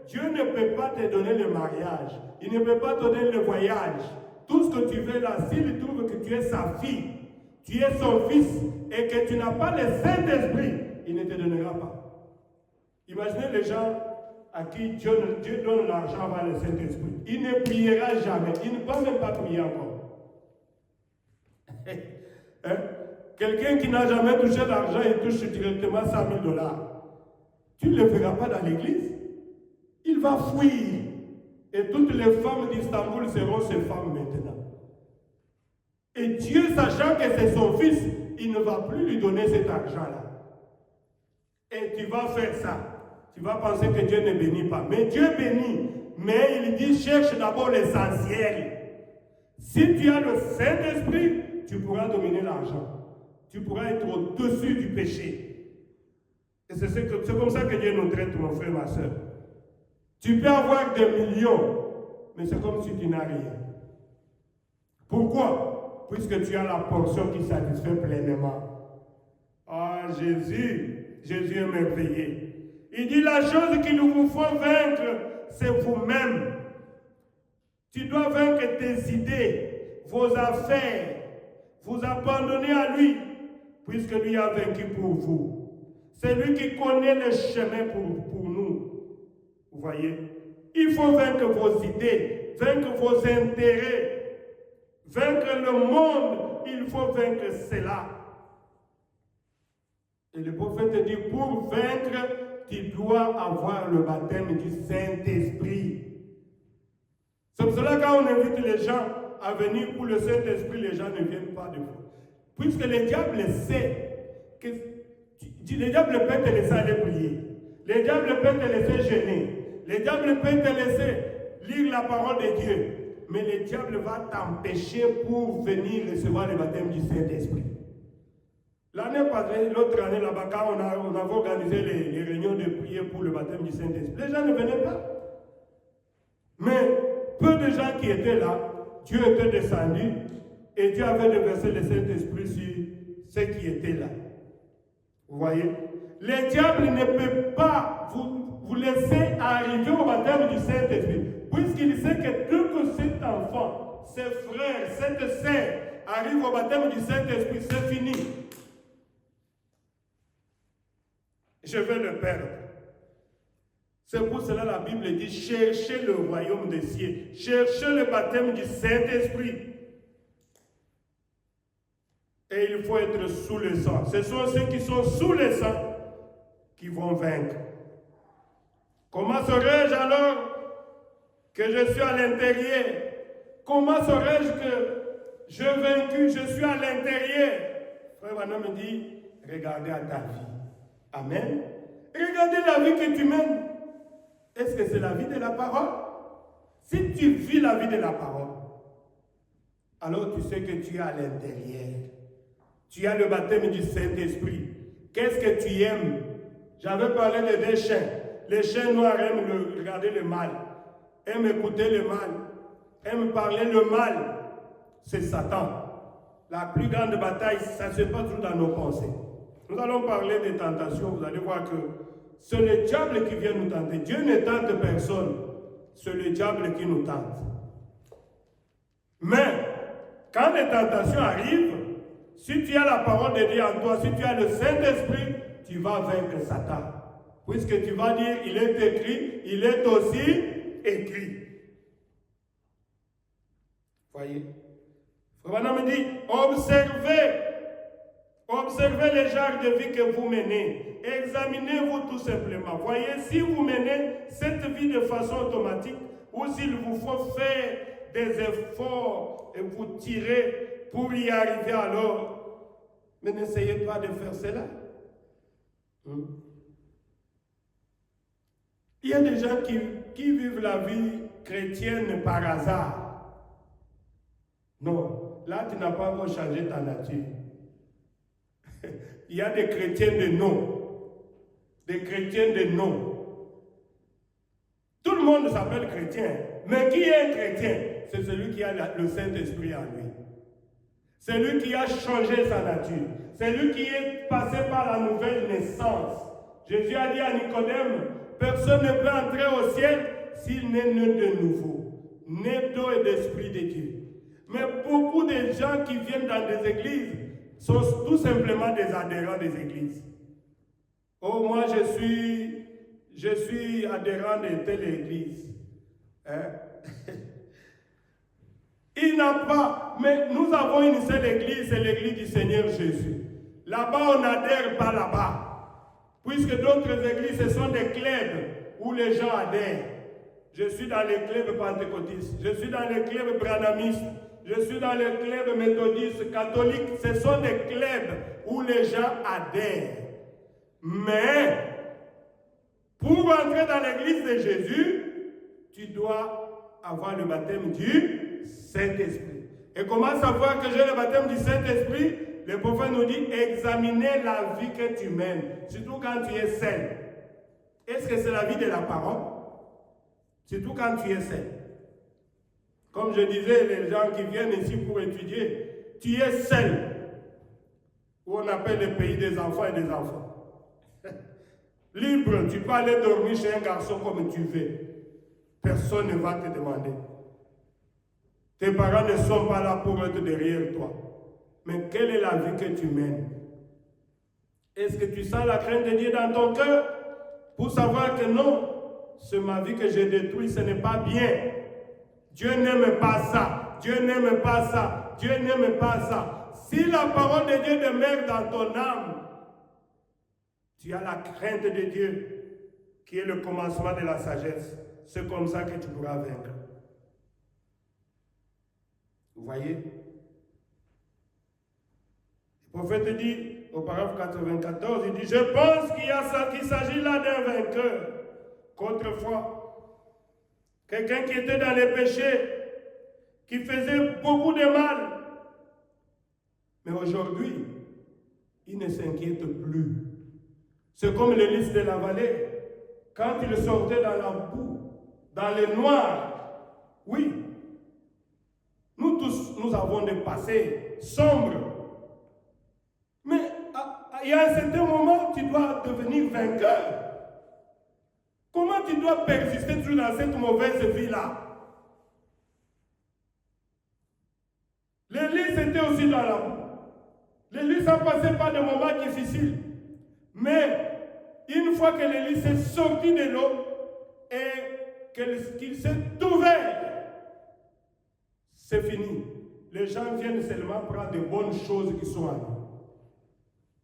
Dieu ne peut pas te donner le mariage. Il ne peut pas te donner le voyage. Tout ce que tu veux là, s'il trouve que tu es sa fille, tu es son fils, et que tu n'as pas le Saint-Esprit, il ne te donnera pas. Imaginez les gens à qui Dieu donne l'argent par le Saint-Esprit. Il ne priera jamais. Il ne peut même pas prier encore. Quelqu'un qui n'a jamais touché l'argent, il touche directement 100 000 $. Tu ne le verras pas dans l'église. Il va fuir. Et toutes les femmes d'Istanbul seront ses femmes maintenant. Et Dieu, sachant que c'est son fils, il ne va plus lui donner cet argent-là. Et tu vas faire ça. Tu vas penser que Dieu ne bénit pas. Mais Dieu bénit. Mais il dit, cherche d'abord l'essentiel. Si tu as le Saint-Esprit, tu pourras dominer l'argent. Tu pourras être au-dessus du péché. Et c'est comme ça que Dieu nous traite, mon frère, ma soeur. Tu peux avoir des millions, mais c'est comme si tu n'as rien. Pourquoi? Puisque tu as la portion qui satisfait pleinement. Ah, Jésus est merveilleux. Il dit la chose qu'il vous faut vaincre, c'est vous-même. Tu dois vaincre tes idées, vos affaires, vous abandonner à lui, puisque lui a vaincu pour vous. C'est lui qui connaît le chemin pour nous. Vous voyez? Il faut vaincre vos idées, vaincre vos intérêts, vaincre le monde. Il faut vaincre cela. Et le prophète dit, pour vaincre, tu dois avoir le baptême du Saint-Esprit. C'est pour cela que quand on invite les gens à venir pour le Saint-Esprit, les gens ne viennent pas de vous. Puisque le diable sait que le diable peut te laisser aller prier. Le diable peut te laisser gêner. Le diable peut te laisser lire la parole de Dieu. Mais le diable va t'empêcher pour venir recevoir le baptême du Saint-Esprit. L'année passée, l'autre année, là-bas, quand on avait organisé les réunions de prière pour le baptême du Saint-Esprit, les gens ne venaient pas. Mais peu de gens qui étaient là, Dieu était descendu et Dieu avait déversé le Saint-Esprit sur ceux qui étaient là. Vous voyez? Le diable ne peut pas vous laisser arriver au baptême du Saint-Esprit, puisqu'il sait que dès que cet enfant, ses frères, cette sœur arrivent au baptême du Saint-Esprit, c'est fini. Je vais le perdre. C'est pour cela que la Bible dit, cherchez le royaume des cieux, cherchez le baptême du Saint-Esprit. Et il faut être sous le sang. Ce sont ceux qui sont sous le sang qui vont vaincre. Comment saurais-je alors que je suis à l'intérieur? Comment saurais-je que je vaincu, je suis à l'intérieur? Frère Branham me dit, regardez à ta vie. Amen. Regardez la vie que tu mènes. Est-ce que c'est la vie de la parole? Si tu vis la vie de la parole, alors tu sais que tu es à l'intérieur. Tu as le baptême du Saint-Esprit. Qu'est-ce que tu aimes? J'avais parlé de deux chiens. Les chiens noirs aiment regarder le mal, aiment écouter le mal, aiment parler le mal. C'est Satan. La plus grande bataille, ça se passe toujours dans nos pensées. Nous allons parler des tentations. Vous allez voir que c'est le diable qui vient nous tenter. Dieu ne tente personne. C'est le diable qui nous tente. Mais, quand les tentations arrivent, si tu as la parole de Dieu en toi, si tu as le Saint-Esprit, tu vas vaincre Satan. Puisque tu vas dire, il est écrit, il est aussi écrit. Voyez? Frère Branham me dit, observez les genres de vie que vous menez. Examinez-vous tout simplement. Voyez, si vous menez cette vie de façon automatique, ou s'il vous faut faire des efforts et vous tirer pour y arriver alors, mais n'essayez pas de faire cela. Il y a des gens qui vivent la vie chrétienne par hasard. Non, là tu n'as pas encore changé ta nature. Il y a des chrétiens de nom. Des chrétiens de nom. Tout le monde s'appelle chrétien. Mais qui est un chrétien? C'est celui qui a le Saint-Esprit en lui. C'est lui qui a changé sa nature. C'est lui qui est passé par la nouvelle naissance. Jésus a dit à Nicodème, personne ne peut entrer au ciel s'il n'est né de nouveau, né d'eau et d'esprit de Dieu. Mais beaucoup de gens qui viennent dans des églises sont tout simplement des adhérents des églises. Oh, moi je suis adhérent de telle église. Hein? Il n'a pas, mais nous avons une seule église, c'est l'église du Seigneur Jésus. Là-bas, on n'adhère pas là-bas. Puisque d'autres églises, ce sont des clubs où les gens adhèrent. Je suis dans les clubs pentecôtistes, je suis dans les clubs branhamistes, je suis dans les clubs méthodistes, catholiques. Ce sont des clubs où les gens adhèrent. Mais, pour entrer dans l'église de Jésus, tu dois avoir le baptême du Saint-Esprit. Et comment savoir que j'ai le baptême du Saint-Esprit? Le prophète nous dit, examinez la vie que tu mènes, surtout quand tu es seul. Est-ce que c'est la vie de la parole? Surtout quand tu es seul. Comme je disais, les gens qui viennent ici pour étudier, tu es seul. Où on appelle le pays des enfants et des enfants. Libre, tu peux aller dormir chez un garçon comme tu veux. Personne ne va te demander. Tes parents ne sont pas là pour être derrière toi. Mais quelle est la vie que tu mènes? Est-ce que tu sens la crainte de Dieu dans ton cœur? Pour savoir que non, c'est ma vie que j'ai détruite, ce n'est pas bien. Dieu n'aime pas ça. Dieu n'aime pas ça. Dieu n'aime pas ça. Si la parole de Dieu demeure dans ton âme, tu as la crainte de Dieu, qui est le commencement de la sagesse. C'est comme ça que tu pourras vaincre. Vous voyez? Le prophète dit, au paragraphe 94, il dit, je pense qu'il s'agit là d'un vainqueur. Qu'autrefois, quelqu'un qui était dans les péchés, qui faisait beaucoup de mal, mais aujourd'hui, il ne s'inquiète plus. C'est comme le lys de la vallée. Quand il sortait dans la boue, dans le noir, oui, nous tous, nous avons des passés sombres. Mais il y a un certain moment, tu dois devenir vainqueur. Comment tu dois persister toujours dans cette mauvaise vie-là? L'Église était aussi dans la boue. L'Église a passé par des moments difficiles. Mais une fois que l'Église est sortie de l'eau et qu'il s'est ouvert, c'est fini. les gens viennent seulement prendre de bonnes choses qui sont à nous.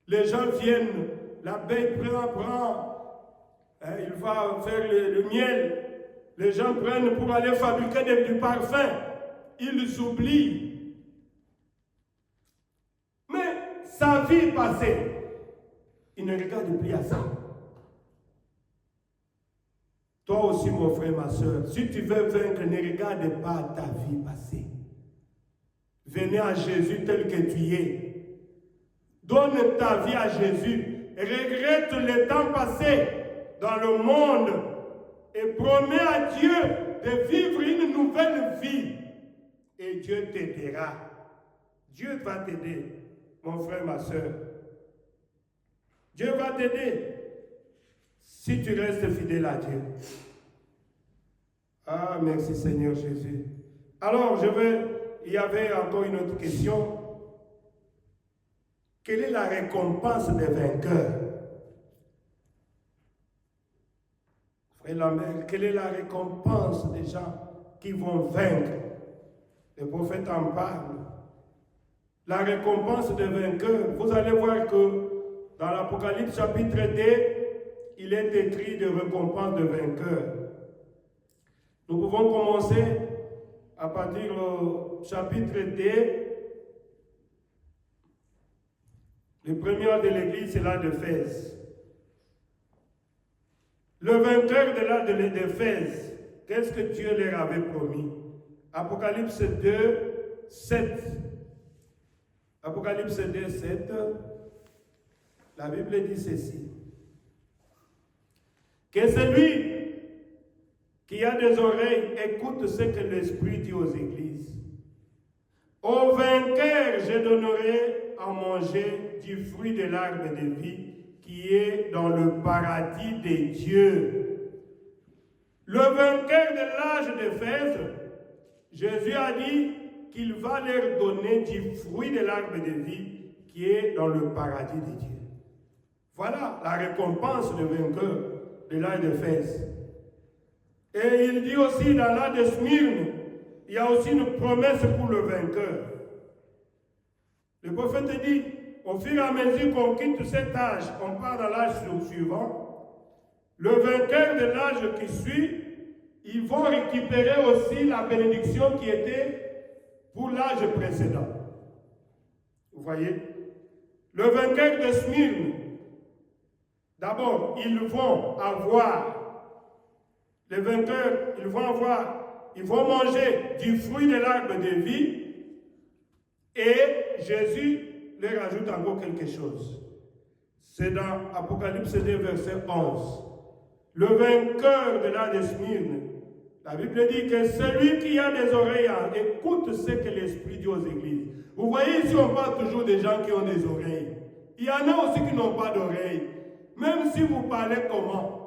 Les gens viennent, l'abeille prend, il va faire le miel. Les gens prennent pour aller fabriquer du parfum. Ils oublient. Mais sa vie passée, il ne regarde plus à ça. Toi aussi, mon frère, ma soeur, si tu veux vaincre, ne regarde pas ta vie passée. Venez à Jésus tel que tu es. Donne ta vie à Jésus. Regrette le temps passé dans le monde et promets à Dieu de vivre une nouvelle vie. Et Dieu t'aidera. Dieu va t'aider, mon frère, ma soeur. Dieu va t'aider si tu restes fidèle à Dieu. Ah, merci Seigneur Jésus. Alors, il y avait encore une autre question. Quelle est la récompense des vainqueurs? Frère Lambert, quelle est la récompense des gens qui vont vaincre? Le prophète en parle. La récompense des vainqueurs, vous allez voir que dans l'Apocalypse chapitre 2, il est écrit de récompense de vainqueurs. Nous pouvons commencer à partir du chapitre 2. Le premier de l'église, c'est là d'Éphèse. Le vainqueur de là d'Éphèse, qu'est-ce que Dieu leur avait promis? Apocalypse 2, 7. Apocalypse 2, 7. La Bible dit ceci. Que celui qui a des oreilles écoute ce que l'Esprit dit aux églises. Au vainqueur, je donnerai à manger du fruit de l'arbre de vie qui est dans le paradis des dieux. Le vainqueur de l'âge d'Éphèse, Jésus a dit qu'il va leur donner du fruit de l'arbre de vie qui est dans le paradis des dieux. Voilà la récompense du vainqueur de l'âge d'Éphèse. Et il dit aussi dans l'âge de Smyrne, il y a aussi une promesse pour le vainqueur. Le prophète dit, au fur et à mesure qu'on quitte cet âge, on part dans l'âge suivant, le vainqueur de l'âge qui suit, ils vont récupérer aussi la bénédiction qui était pour l'âge précédent. Vous voyez? Le vainqueur de Smyrne, d'abord, ils vont manger du fruit de l'arbre de vie et Jésus leur ajoute encore quelque chose. C'est dans Apocalypse 2, verset 11. Le vainqueur de l'âge de Smyrne, la Bible dit que celui qui a des oreilles écoute ce que l'Esprit dit aux églises. Vous voyez ici, on parle toujours des gens qui ont des oreilles. Il y en a aussi qui n'ont pas d'oreilles. Même si vous parlez comment.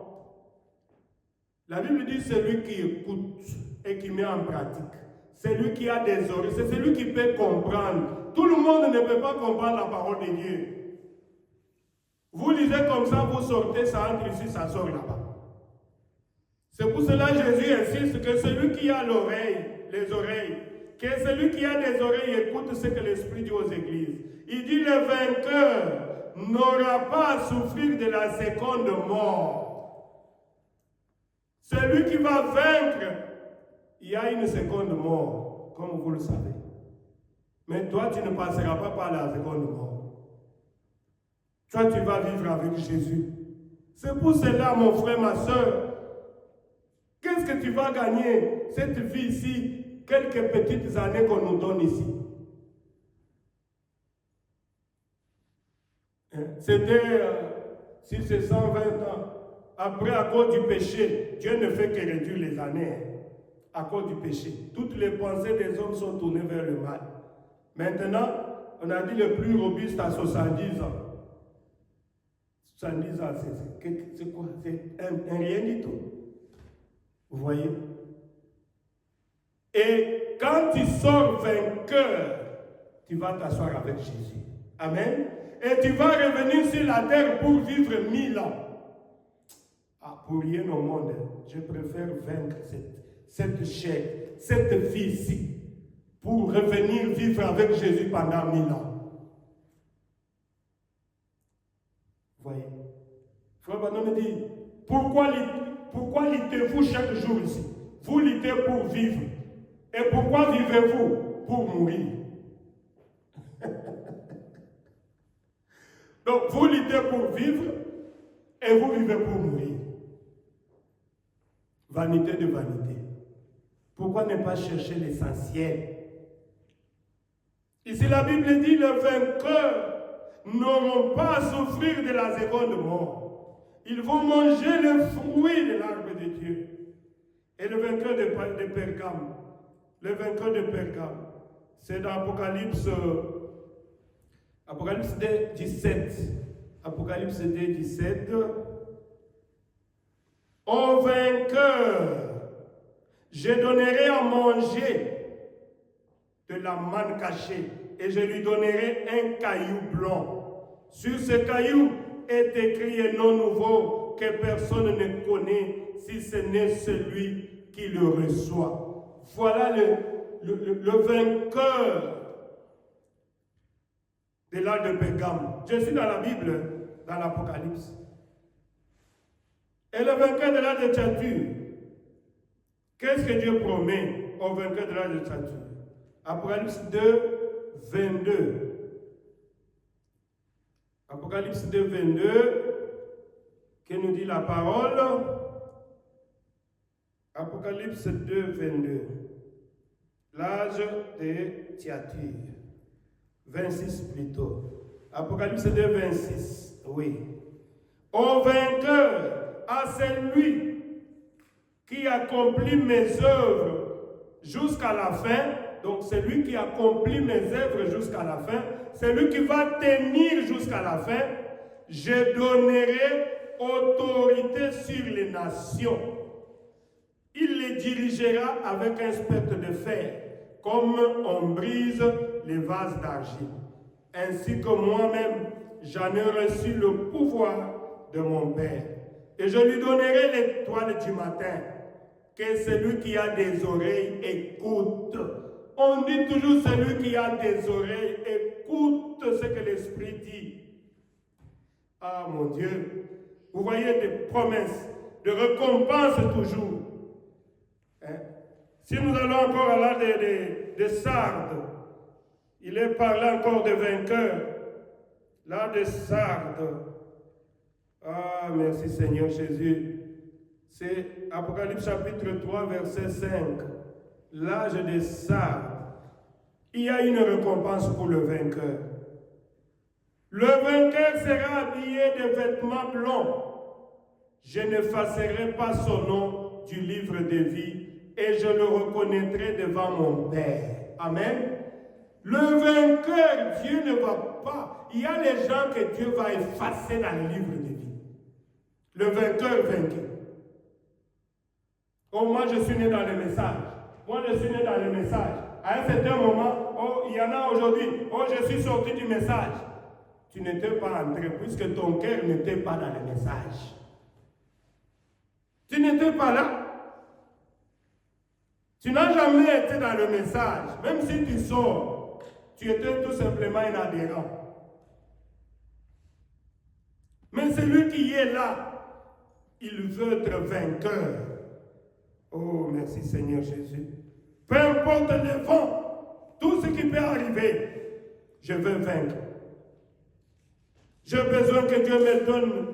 La Bible dit celui qui écoute et qui met en pratique. Celui qui a des oreilles, c'est celui qui peut comprendre. Tout le monde ne peut pas comprendre la parole de Dieu. Vous lisez comme ça, vous sortez, ça entre ici, ça sort là-bas. C'est pour cela que Jésus insiste que celui qui a les oreilles, que celui qui a des oreilles écoute ce que l'Esprit dit aux églises. Il dit le vainqueur n'aura pas à souffrir de la seconde mort. Celui qui va vaincre, il y a une seconde mort, comme vous le savez. Mais toi, tu ne passeras pas par la seconde mort. Toi, tu vas vivre avec Jésus. C'est pour cela, mon frère, ma soeur, qu'est-ce que tu vas gagner cette vie ici, quelques petites années qu'on nous donne ici? C'était, si c'est 120 ans, après, à cause du péché, Dieu ne fait que réduire les années. À cause du péché. Toutes les pensées des hommes sont tournées vers le mal. Maintenant, on a dit le plus robuste à 70 ans. 70 ans, c'est quoi? C'est un rien du tout. Vous voyez? Et quand tu sors vainqueur, tu vas t'asseoir avec Jésus. Amen. Et tu vas revenir sur la terre pour vivre 1000 ans. Ah, pour rien au monde, je préfère vaincre cette chair, cette vie-ci. pour revenir vivre avec Jésus pendant 1000 ans. Vous voyez? Frère Banon me dit, pourquoi luttez-vous chaque jour ici? Vous luttez pour vivre. Et pourquoi vivez-vous? Pour mourir. Donc, vous luttez pour vivre et vous vivez pour mourir. Vanité de vanité. Pourquoi ne pas chercher l'essentiel? Ici, la Bible dit, les vainqueurs n'auront pas à souffrir de la seconde mort. Ils vont manger le fruit de l'arbre de Dieu. Et le vainqueur de Pergame, le vainqueur de Pergame, c'est dans Apocalypse 17. Apocalypse 17. Au vainqueur, je donnerai à manger de la manne cachée et je lui donnerai un caillou blanc. Sur ce caillou est écrit un nom nouveau que personne ne connaît si ce n'est celui qui le reçoit. Voilà le vainqueur de l'âge de Pergame. Je suis dans la Bible, dans l'Apocalypse. Et le vainqueur de l'âge de Thyatire, qu'est-ce que Dieu promet au vainqueur de l'âge de Thyatire? Apocalypse 2, 22. Apocalypse 2, 22, que nous dit la parole? Apocalypse 2, 22. L'âge de Thyatire. 26 plutôt. Apocalypse 2, 26. Oui. Au vainqueur, à celui qui accomplit mes œuvres jusqu'à la fin, donc celui qui accomplit mes œuvres jusqu'à la fin, celui qui va tenir jusqu'à la fin, je donnerai autorité sur les nations. Il les dirigera avec un spectre de fer, comme on brise les vases d'argile. Ainsi que moi-même, j'en ai reçu le pouvoir de mon Père. Et je lui donnerai l'étoile du matin. Que celui qui a des oreilles écoute. On dit toujours celui qui a des oreilles écoute ce que l'Esprit dit. Ah mon Dieu, vous voyez des promesses, de récompenses toujours. Hein? Si nous allons encore à l'âge de Sardes, il est parlé encore de vainqueurs. L'âge de Sardes. Ah merci Seigneur Jésus. C'est Apocalypse chapitre 3, verset 5. L'âge des Sardes. Il y a une récompense pour le vainqueur. Le vainqueur sera habillé de vêtements blancs. Je n'effacerai pas son nom du livre de vie et je le reconnaîtrai devant mon Père. Amen. Le vainqueur, Dieu ne va pas. Il y a les gens que Dieu va effacer dans le livre de vie. Le vainqueur vaincu. Oh, moi je suis né dans le message. Moi je suis né dans le message. À un certain moment, oh, il y en a aujourd'hui. Oh, je suis sorti du message. Tu n'étais pas entré puisque ton cœur n'était pas dans le message. Tu n'étais pas là. Tu n'as jamais été dans le message. Même si tu sors, tu étais tout simplement un adhérent. Mais celui qui est là, il veut être vainqueur. Oh, merci Seigneur Jésus. Peu importe le vent, tout ce qui peut arriver, je veux vaincre. J'ai besoin que Dieu me donne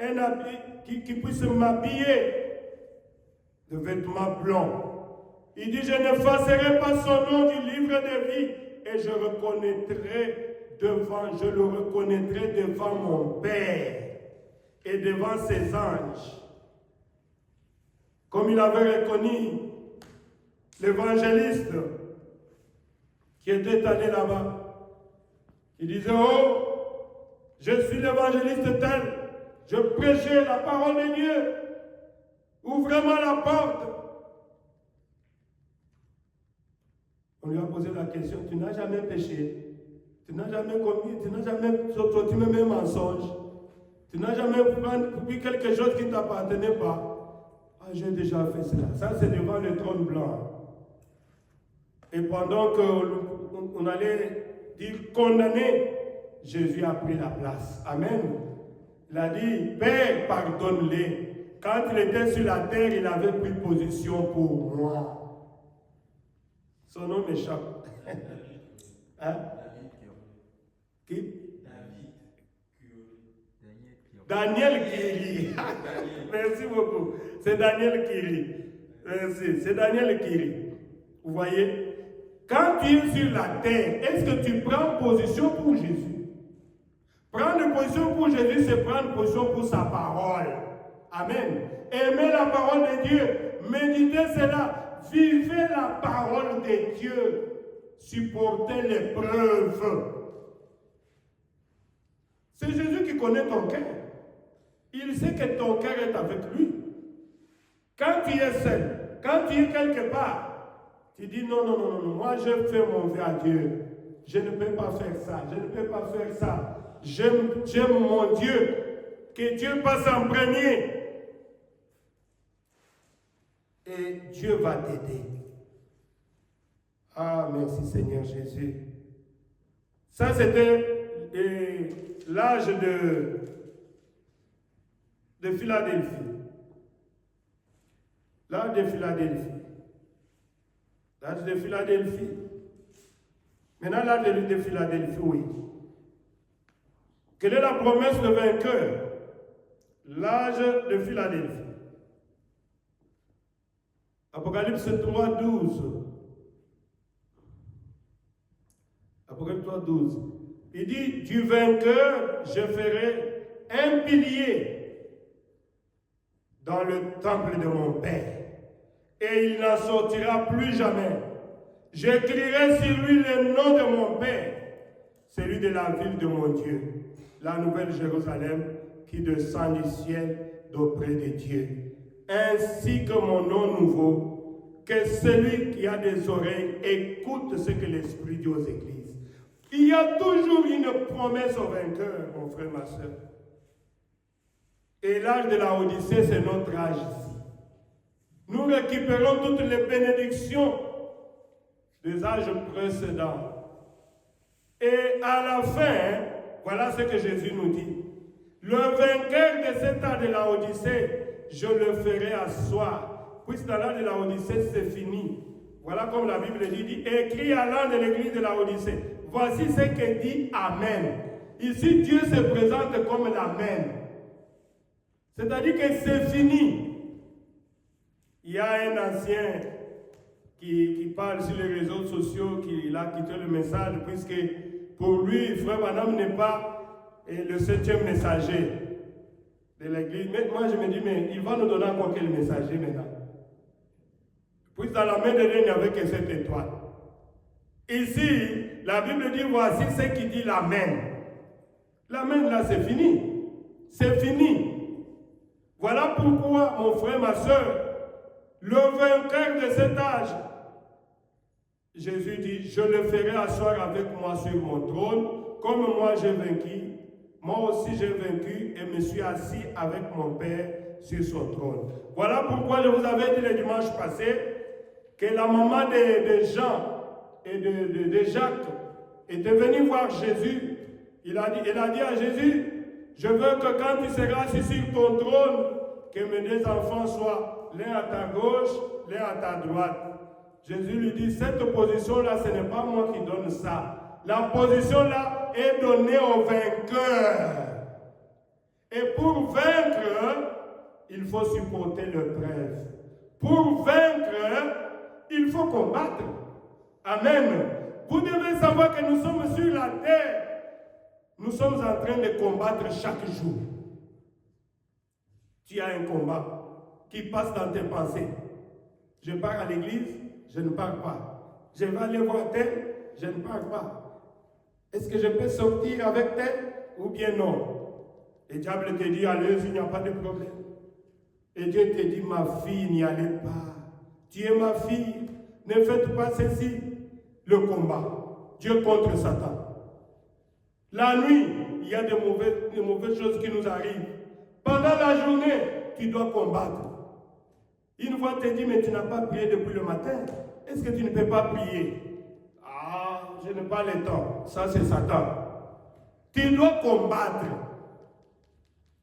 un habit qui puisse m'habiller de vêtements blancs. Il dit, je n'effacerai pas son nom du livre de vie et je le reconnaîtrai devant mon Père et devant ses anges. Comme il avait reconnu l'évangéliste qui était allé là-bas. Il disait, oh, je suis l'évangéliste tel, je prêchais la parole de Dieu. Ouvrez-moi la porte. On lui a posé la question, tu n'as jamais péché, tu n'as jamais commis, tu n'as jamais sorti même un mensonge, tu n'as jamais pris quelque chose qui ne t'appartenait pas. Ah, j'ai déjà fait cela. Ça, c'est devant le trône blanc. Et pendant qu'on allait dire condamné, Jésus a pris la place. Amen. Il a dit, Père, pardonne-les. Quand il était sur la terre, il avait pris position pour moi. Son nom m'échappe. Hein? Qui? Daniel Kiri. Merci beaucoup. C'est Daniel Kiri. Merci. C'est Daniel Kiri. Vous voyez? Quand tu es sur la terre, est-ce que tu prends position pour Jésus? Prendre position pour Jésus, c'est prendre position pour sa parole. Amen. Aimez la parole de Dieu. Méditez cela. Vivez la parole de Dieu. Supportez l'épreuve. C'est Jésus qui connaît ton cœur. Il sait que ton cœur est avec lui. Quand tu es seul, quand tu es quelque part, tu dis non, non, non, non, moi je fais mon vœu à Dieu. Je ne peux pas faire ça, je ne peux pas faire ça. J'aime mon Dieu. Que Dieu passe en premier. Et Dieu va t'aider. Ah, merci Seigneur Jésus. Ça, c'était l'âge de Philadelphie. L'âge de Philadelphie. L'âge de Philadelphie. Maintenant, l'âge de Philadelphie, oui. Quelle est la promesse de vainqueur? L'âge de Philadelphie. Apocalypse 3, 12. Apocalypse 3, 12. Il dit, du vainqueur, je ferai un pilier dans le temple de mon Père, et il n'en sortira plus jamais. J'écrirai sur lui le nom de mon Père, celui de la ville de mon Dieu, la nouvelle Jérusalem qui descend du ciel d'auprès de Dieu, ainsi que mon nom nouveau, que celui qui a des oreilles écoute ce que l'Esprit dit aux églises. Il y a toujours une promesse au vainqueur, mon frère, ma soeur. Et l'âge de la Odyssée, c'est notre âge ici. Nous récupérons toutes les bénédictions des âges précédents. Et à la fin, voilà ce que Jésus nous dit. Le vainqueur de cet âge de la Odyssée, je le ferai asseoir. Puisque dans l'âge de la Odyssée, c'est fini. Voilà comme la Bible dit, écrit à l'âge de l'église de la Odyssée. Voici ce que dit Amen. Ici, Dieu se présente comme l'Amen. C'est-à-dire que c'est fini. Il y a un ancien qui parle sur les réseaux sociaux, qui a quitté le message, puisque pour lui, Frère Branham n'est pas le 7e messager de l'église. Mais moi, je me dis, mais il va nous donner encore quel messager maintenant? Puis dans la main de Dieu, il n'y avait que cette étoile. Ici, la Bible dit, voici ce qui dit l'Amen. L'Amen, là, c'est fini. C'est fini. Voilà pourquoi, mon frère, ma soeur, le vainqueur de cet âge, Jésus dit, je le ferai asseoir avec moi sur mon trône, comme moi j'ai vaincu, moi aussi j'ai vaincu et me suis assis avec mon Père sur son trône. Voilà pourquoi je vous avais dit le dimanche passé que la maman de Jean et de Jacques était venue voir Jésus. Elle a dit à Jésus, je veux que quand tu seras assis sur ton trône, que mes deux enfants soient l'un à ta gauche, l'un à ta droite. Jésus lui dit, cette position-là, ce n'est pas moi qui donne ça. La position-là est donnée au vainqueur. Et pour vaincre, il faut supporter l'épreuve. Pour vaincre, il faut combattre. Amen. Vous devez savoir que nous sommes sur la terre. Nous sommes en train de combattre chaque jour. Tu as un combat qui passe dans tes pensées. Je pars à l'église, je ne pars pas. Je vais aller voir tel, je ne pars pas. Est-ce que je peux sortir avec tel ou bien non? Le diable te dit, allez, il n'y a pas de problème. Et Dieu te dit, ma fille, n'y allez pas. Tu es ma fille, ne faites pas ceci. Le combat, Dieu contre Satan. La nuit, il y a de mauvaises choses qui nous arrivent. Pendant la journée, tu dois combattre. Une fois, tu te dis, mais tu n'as pas prié depuis le matin. est-ce que tu ne peux pas prier? Ah, je n'ai pas le temps. Ça, c'est Satan. Tu dois combattre.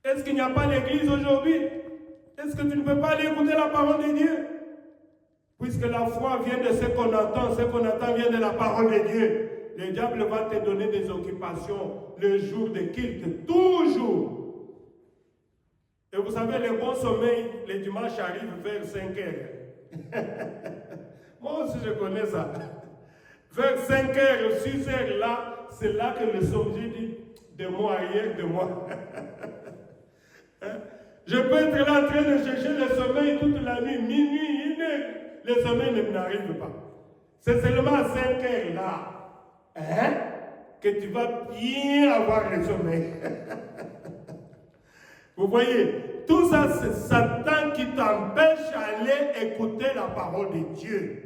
Est-ce qu'il n'y a pas l'église aujourd'hui? Est-ce que tu ne peux pas aller écouter la parole de Dieu? Puisque la foi vient de ce qu'on entend vient de la parole de Dieu. Le diable va te donner des occupations le jour de culte, toujours. Et vous savez, le bon sommeil, le dimanche arrive vers 5 heures. Moi aussi, je connais ça. Vers 5 heures, 6 heures, là, c'est là que le sommeil dit de moi arrière, de moi. Je peux être là en train de chercher le sommeil toute la nuit, minuit, 1 heure. Le sommeil n'arrive pas. C'est seulement à 5 heures là que tu vas bien avoir le sommeil. Vous voyez, tout ça c'est Satan qui t'empêche d'aller écouter la parole de Dieu.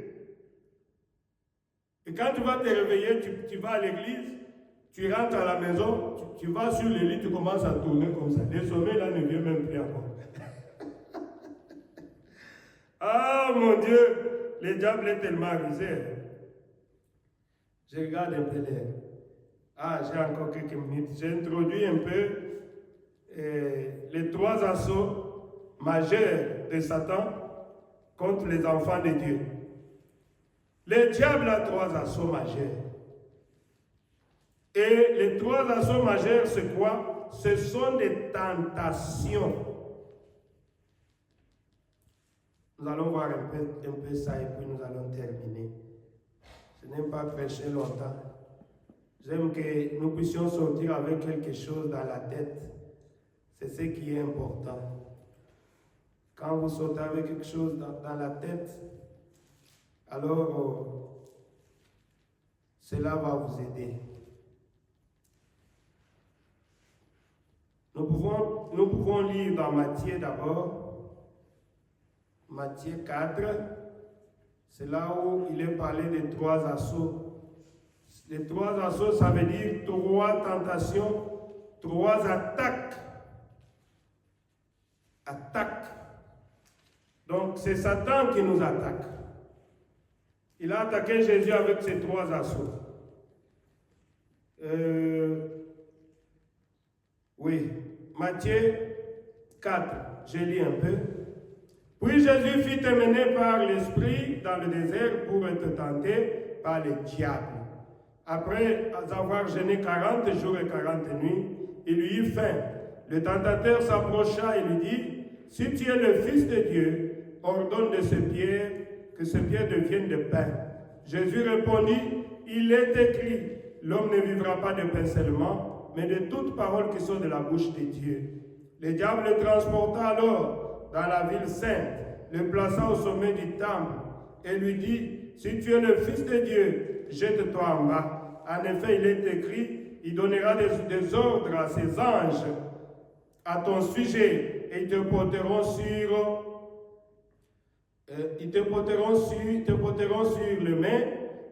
Et quand tu vas te réveiller, tu vas à l'église, tu rentres à la maison, tu vas sur le lit, tu commences à tourner comme ça. Le sommeil là ne vient même plus encore. Ah mon Dieu, le diable est tellement rusé. Je regarde un peu l'air. Ah, j'ai encore quelques minutes. J'ai introduit un peu les 3 assauts majeurs de Satan contre les enfants de Dieu. Le diable a 3 assauts majeurs. Et les 3 assauts majeurs, c'est quoi? Ce sont des tentations. Nous allons voir un peu ça et puis nous allons terminer. Je n'aime pas prêcher longtemps. J'aime que nous puissions sortir avec quelque chose dans la tête. C'est ce qui est important. Quand vous sortez avec quelque chose dans la tête, alors cela va vous aider. Nous pouvons lire dans Matthieu d'abord. Matthieu 4, c'est là où il est parlé des 3 assauts. Les 3 assauts, ça veut dire 3 tentations, 3 attaques. Donc c'est Satan qui nous attaque. Il a attaqué Jésus avec ces 3 assauts. Oui, Matthieu 4, je lis un peu. Puis Jésus fut emmené par l'Esprit dans le désert pour être tenté par le diable. Après avoir jeûné 40 jours et 40 nuits, il lui eut faim. Le tentateur s'approcha et lui dit, « Si tu es le Fils de Dieu, ordonne de ce pierre que ce pierre devienne de pain. » Jésus répondit, « Il est écrit, l'homme ne vivra pas de pain seulement, mais de toute parole qui sort de la bouche de Dieu. » Le diable le transporta alors dans la ville sainte, le plaça au sommet du temple et lui dit, « Si tu es le Fils de Dieu, jette-toi en bas. En effet, il est écrit, il donnera des ordres à ses anges à ton sujet et ils te porteront sur le main,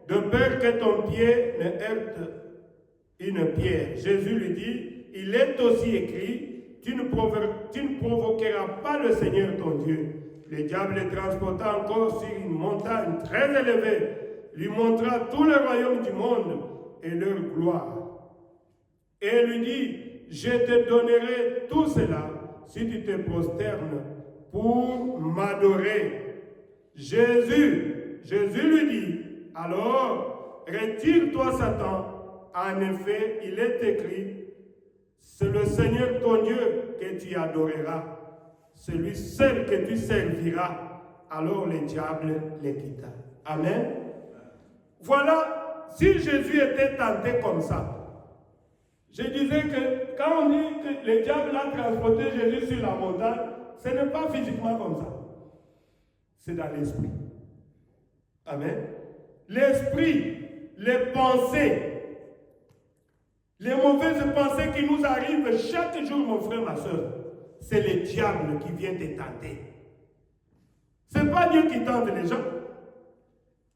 de peur que ton pied ne heurte une pierre. » Jésus lui dit, « Il est aussi écrit, tu ne provoqueras pas le Seigneur ton Dieu. » Le diable le transporta encore sur une montagne très élevée, lui montra tout le royaume du monde et leur gloire. Et lui dit, « Je te donnerai tout cela si tu te prosternes pour m'adorer. » Jésus lui dit, « Alors, retire-toi Satan. En effet, il est écrit, c'est le Seigneur ton Dieu que tu adoreras, celui seul que tu serviras. » Alors le diable les quitta. Amen. Voilà, si Jésus était tenté comme ça, je disais que quand on dit que le diable a transporté Jésus sur la montagne, ce n'est pas physiquement comme ça. C'est dans l'esprit. Amen. L'esprit, les pensées, les mauvaises pensées qui nous arrivent chaque jour, mon frère, ma soeur, c'est le diable qui vient te tenter. Ce n'est pas Dieu qui tente les gens.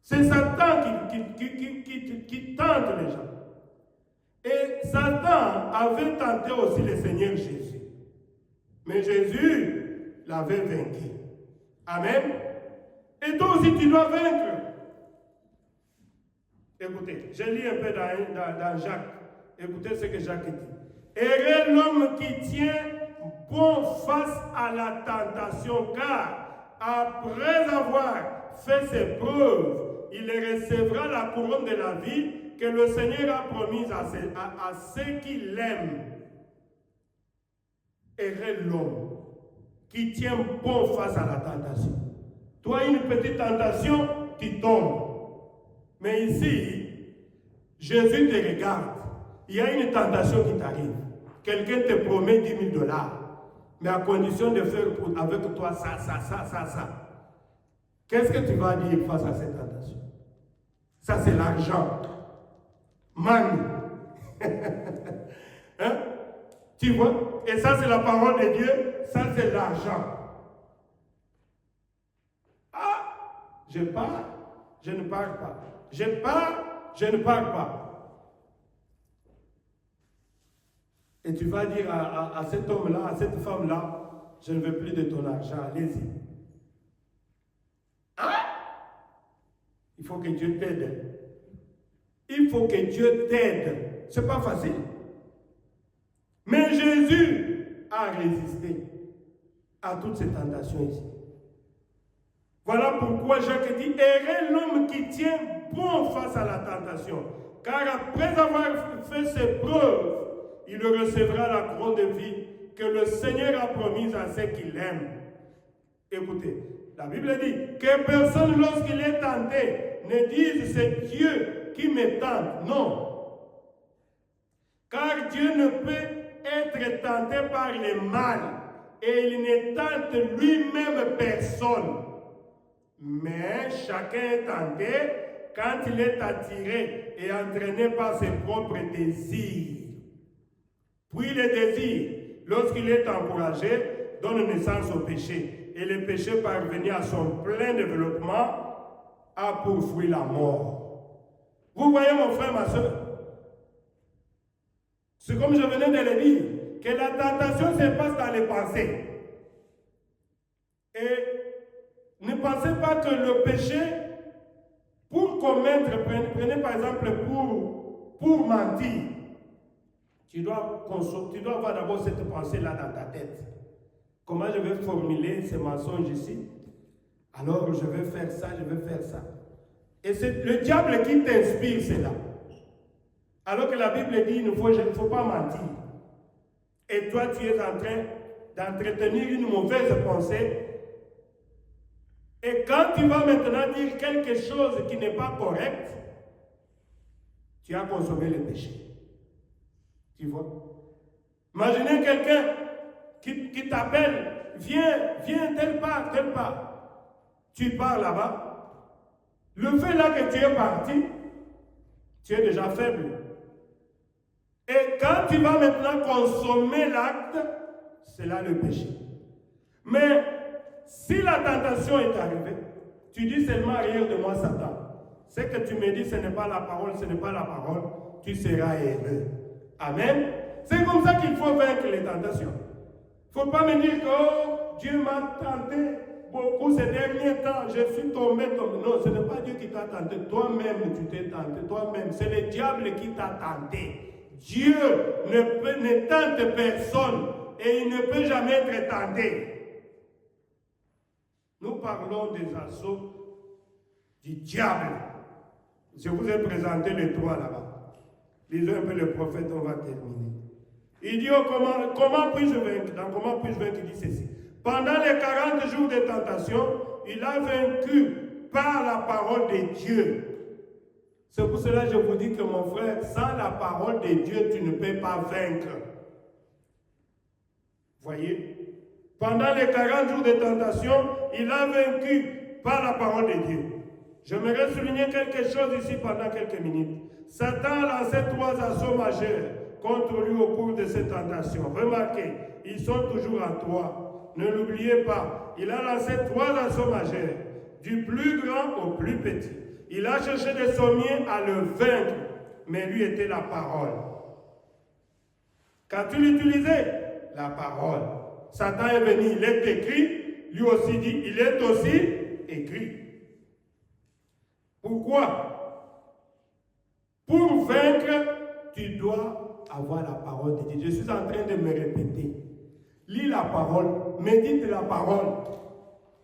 C'est Satan qui tente les gens. Et Satan avait tenté aussi le Seigneur Jésus. Mais Jésus l'avait vaincu. Amen. Et toi aussi, tu dois vaincre. Écoutez, je lis un peu dans Jacques. Écoutez ce que Jacques dit. Heureux l'homme qui tient bon face à la tentation, car après avoir fait ses preuves, il recevra la couronne de la vie que le Seigneur a promise à ceux qui l'aiment. Heureux l'homme qui tient bon face à la tentation. Toi, une petite tentation, tu tombes. Mais ici, Jésus te regarde. Il y a une tentation qui t'arrive. Quelqu'un te promet 10 000 $, mais à condition de faire avec toi ça. Qu'est-ce que tu vas dire face à cette tentation? Ça, c'est l'argent. Money. Hein? Tu vois? Et ça, c'est la parole de Dieu. Ça, c'est l'argent. Ah, je parle, je ne parle pas. Je parle, je ne parle pas. Et tu vas dire à cet homme-là, à cette femme-là, je ne veux plus de ton argent, allez-y. Hein? Il faut que Dieu t'aide. Il faut que Dieu t'aide. Ce n'est pas facile. Mais Jésus a résisté à toutes ces tentations ici. Voilà pourquoi Jacques dit, heureux l'homme qui tient bon face à la tentation, car après avoir fait ses preuves, il recevra la couronne de vie que le Seigneur a promise à ceux qui l'aiment. Écoutez, la Bible dit que personne, lorsqu'il est tenté, ne dise c'est Dieu qui me tente. Non. Car Dieu ne peut être tenté par le mal et il ne tente lui-même personne. Mais chacun est tenté quand il est attiré et entraîné par ses propres désirs. Puis le désir, lorsqu'il est encouragé, donne naissance au péché. Et le péché, parvenu à son plein développement, a pour fruit la mort. Vous voyez mon frère, ma soeur? C'est comme je venais de le dire, que la tentation se passe dans les pensées. Et ne pensez pas que le péché, pour commettre, prenez par exemple pour mentir, tu dois avoir d'abord cette pensée-là dans ta tête. Comment je vais formuler ces mensonges ici? Alors je vais faire ça, je vais faire ça. Et c'est le diable qui t'inspire cela. Alors que la Bible dit, il ne faut pas mentir. Et toi, tu es en train d'entretenir une mauvaise pensée. Et quand tu vas maintenant dire quelque chose qui n'est pas correct, tu as consommé le péché. Tu vois? Imaginez quelqu'un qui t'appelle, viens telle part. Tu pars là-bas. Le fait là que tu es parti, tu es déjà faible. Et quand tu vas maintenant consommer l'acte, c'est là le péché. Mais si la tentation est arrivée, tu dis seulement arrière de moi Satan. Ce que tu me dis, ce n'est pas la parole, tu seras heureux. Amen. C'est comme ça qu'il faut vaincre les tentations. Il ne faut pas me dire que oh, Dieu m'a tenté beaucoup ces derniers temps, je suis tombé. Non, ce n'est pas Dieu qui t'a tenté. Toi-même, tu t'es tenté. Toi-même, c'est le diable qui t'a tenté. Dieu ne tente personne et il ne peut jamais être tenté. Nous parlons des assauts du diable. Je vous ai présenté les trois là-bas. Lisons un peu le prophète, on va terminer. Il dit, oh, comment puis-je vaincre? Dans comment puis-je vaincre, il dit ceci. Pendant les 40 jours de tentation, il a vaincu par la parole de Dieu. C'est pour cela que je vous dis que mon frère, sans la parole de Dieu, tu ne peux pas vaincre. Voyez? Pendant les 40 jours de tentation, il a vaincu par la parole de Dieu. J'aimerais souligner quelque chose ici pendant quelques minutes. Satan a lancé 3 assauts majeurs contre lui au cours de cette tentation. Remarquez, ils sont toujours en 3. Ne l'oubliez pas, il a lancé 3 assauts majeurs, du plus grand au plus petit. Il a cherché de son mieux à le vaincre, mais lui était la parole. Qu'as-tu l'utilisé? La parole. Satan est venu, il est écrit, lui aussi dit, il est aussi écrit. Pourquoi? Pour vaincre, tu dois avoir la parole de Dieu. Je suis en train de me répéter. Lis la parole, médite la parole.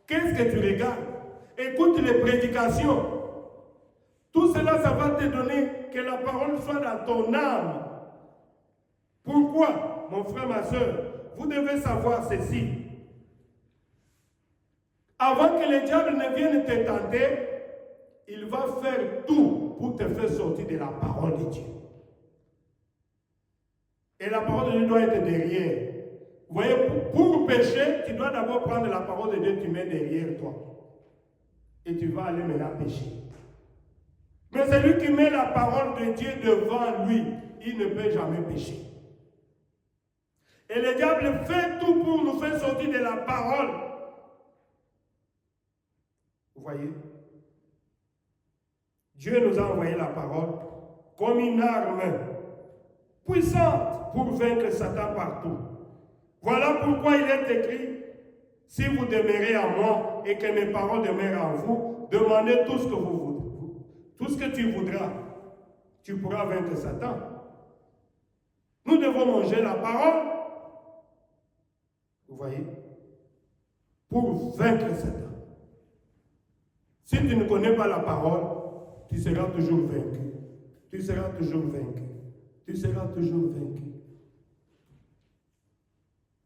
Qu'est-ce que tu regardes? Écoute les prédications. Tout cela, ça va te donner que la parole soit dans ton âme. Pourquoi, mon frère, ma soeur? Vous devez savoir ceci. Avant que le diable ne vienne te tenter, il va faire tout pour te faire sortir de la parole de Dieu. Et la parole de Dieu doit être derrière. Vous voyez, pour pécher, tu dois d'abord prendre la parole de Dieu, tu mets derrière toi. Et tu vas aller maintenant pécher. Mais celui qui met la parole de Dieu devant lui, il ne peut jamais pécher. Et le diable fait tout pour nous faire sortir de la parole. Vous voyez? Dieu nous a envoyé la parole comme une arme puissante pour vaincre Satan partout. Voilà pourquoi il est écrit, si vous demeurez en moi et que mes paroles demeurent en vous, demandez tout ce que vous voudrez. Tout ce que tu voudras, tu pourras vaincre Satan. Nous devons manger la parole. Vous voyez? Pour vaincre Satan. Si tu ne connais pas la parole, tu seras toujours vaincu. Tu seras toujours vaincu. Tu seras toujours vaincu.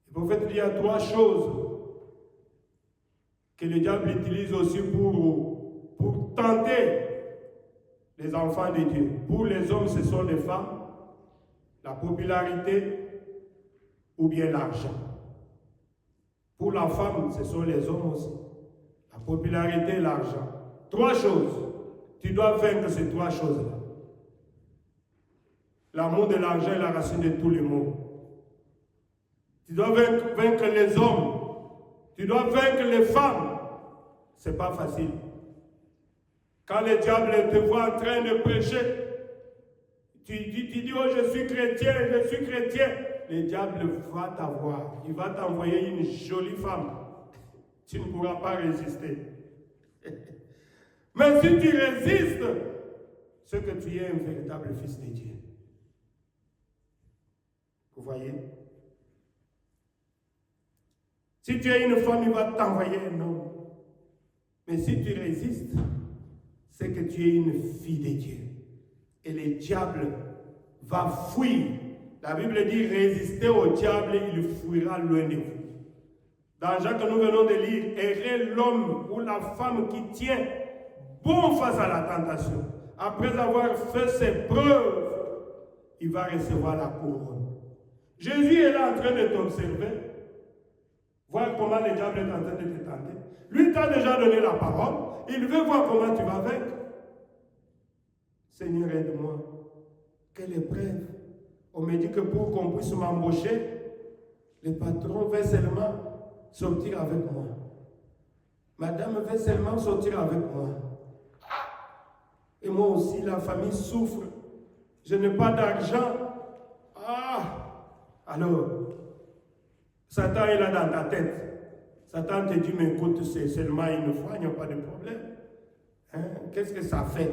Le prophète dit, il y a trois choses que le diable utilise aussi pour tenter les enfants de Dieu. Pour les hommes, ce sont les femmes, la popularité ou bien l'argent. Pour la femme, ce sont les hommes aussi. La popularité et l'argent. Trois choses. Tu dois vaincre ces trois choses-là. L'amour de l'argent est la racine de tous les maux. Tu dois vaincre les hommes. Tu dois vaincre les femmes. Ce n'est pas facile. Quand le diable te voit en train de prêcher, tu dis, oh, je suis chrétien, je suis chrétien. Le diable va t'avoir. Il va t'envoyer une jolie femme. Tu ne pourras pas résister. Mais si tu résistes, c'est que tu es un véritable fils de Dieu. Vous voyez? Si tu es une femme, il va t'envoyer un homme. Mais si tu résistes, c'est que tu es une fille de Dieu. Et le diable va fuir. La Bible dit, résistez au diable, il fuira loin de vous. Dans Jacques, nous venons de lire, errez l'homme ou la femme qui tient bon face à la tentation. Après avoir fait ses preuves, il va recevoir la couronne. Jésus est là en train de t'observer. Voir comment le diable est en train de te tenter. Lui t'a déjà donné la parole. Il veut voir comment tu vas vaincre. Seigneur, aide-moi. Quelle épreuve. On me dit que pour qu'on puisse m'embaucher, le patron veut seulement sortir avec moi. Madame veut seulement sortir avec moi. Et moi aussi, la famille souffre. Je n'ai pas d'argent. Alors, Satan est là dans ta tête. Satan te dit, mais écoute, c'est seulement une fois, il n'y a pas de problème. Hein? Qu'est-ce que ça fait?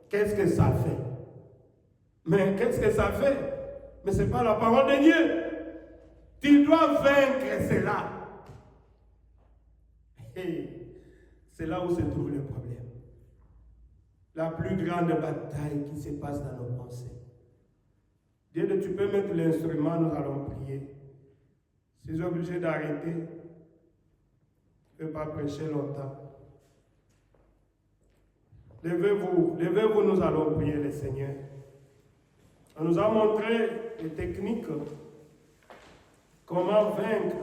Qu'est-ce que ça fait? Mais qu'est-ce que ça fait? Mais ce n'est pas la parole de Dieu. Tu dois vaincre cela. Et c'est là où se trouve le problème. La plus grande bataille qui se passe dans nos pensées. Dieu, tu peux mettre l'instrument, nous allons prier. Si je suis obligé d'arrêter, je ne peux pas prêcher longtemps. Levez-vous, nous allons prier le Seigneur. On nous a montré les techniques, comment vaincre.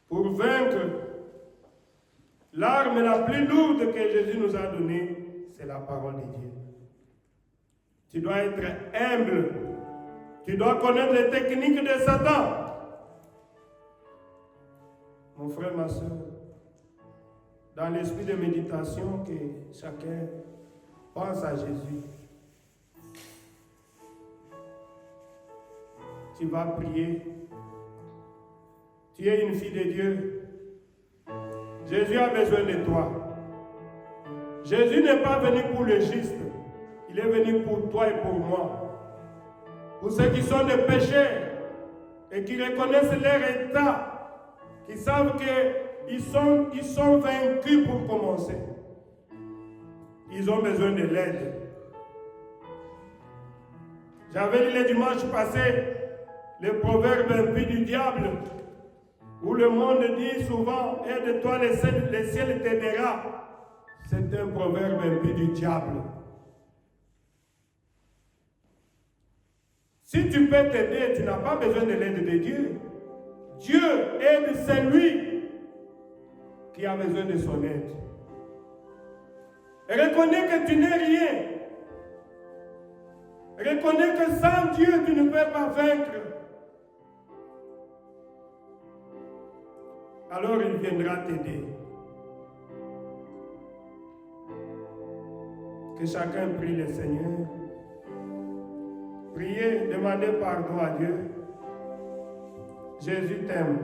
Pour vaincre, l'arme la plus lourde que Jésus nous a donnée, c'est la parole de Dieu. Tu dois être humble. Tu dois connaître les techniques de Satan. Mon frère, ma soeur, dans l'esprit de méditation, que chacun pense à Jésus. Tu vas prier. Tu es une fille de Dieu. Jésus a besoin de toi. Jésus n'est pas venu pour le juste. Il est venu pour toi et pour moi. Pour ceux qui sont des pécheurs et qui reconnaissent leur état, qui savent qu'ils sont vaincus pour commencer. Ils ont besoin de l'aide. J'avais lu le dimanche passé le proverbe impie du diable, où le monde dit souvent « Aide-toi, le ciel t'aidera ». C'est un proverbe impie du diable. Si tu peux t'aider, tu n'as pas besoin de l'aide de Dieu. Dieu aide celui qui a besoin de son aide. Et reconnais que tu n'es rien. Reconnais que sans Dieu, tu ne peux pas vaincre. Alors il viendra t'aider. Que chacun prie le Seigneur. Priez, demandez pardon à Dieu. Jésus t'aime.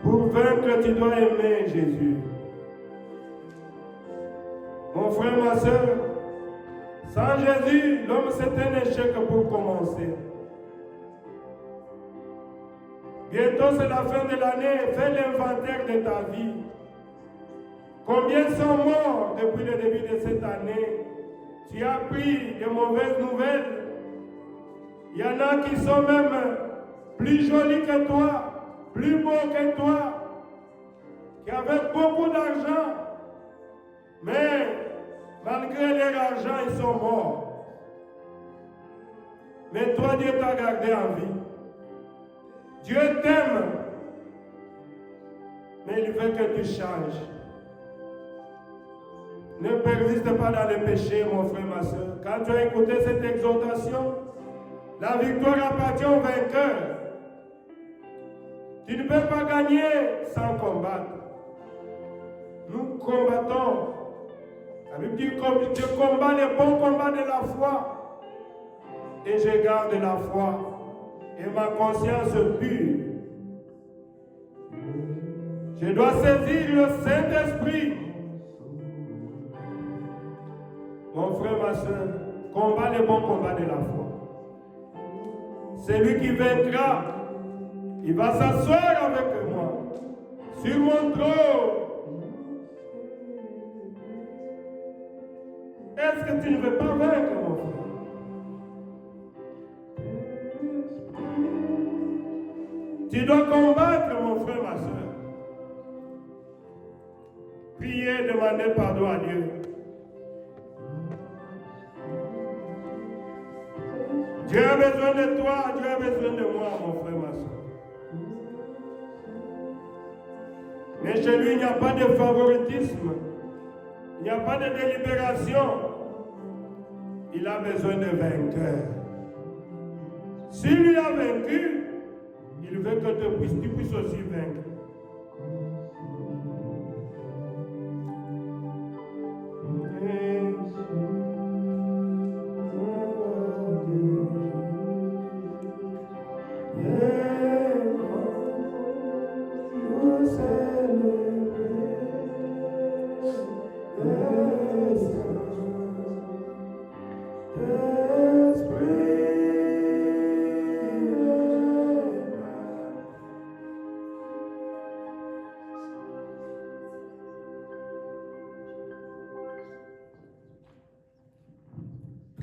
Pour vaincre, tu dois aimer Jésus. Mon frère, ma soeur, sans Jésus, l'homme c'est un échec pour commencer. Bientôt c'est la fin de l'année, fais l'inventaire de ta vie. Combien sont morts depuis le début de cette année? Tu as pris de mauvaises nouvelles. Il y en a qui sont même plus jolis que toi, plus beaux que toi, qui avaient beaucoup d'argent, mais malgré leur argent, ils sont morts. Mais toi, Dieu t'a gardé en vie. Dieu t'aime, mais il veut que tu changes. Ne persiste pas dans le péché, mon frère, ma soeur. Quand tu as écouté cette exhortation, la victoire appartient au vainqueur. Tu ne peux pas gagner sans combattre. Nous combattons. La Bible dit que je combats le bon combat de la foi. Et je garde la foi. Et ma conscience pure. Je dois saisir le Saint-Esprit. Mon frère, ma soeur, combat le bon combat de la foi. Celui qui vaincra, il va s'asseoir avec moi sur mon trône. Est-ce que tu ne veux pas vaincre, mon frère? Tu dois combattre, mon frère, ma soeur. Priez, demandez pardon à Dieu. Dieu a besoin de toi, Dieu a besoin de moi, mon frère, ma soeur. Mais chez lui, il n'y a pas de favoritisme. Il n'y a pas de délibération. Il a besoin de vainqueurs. S'il lui a vaincu, il veut que tu puisses aussi vaincre.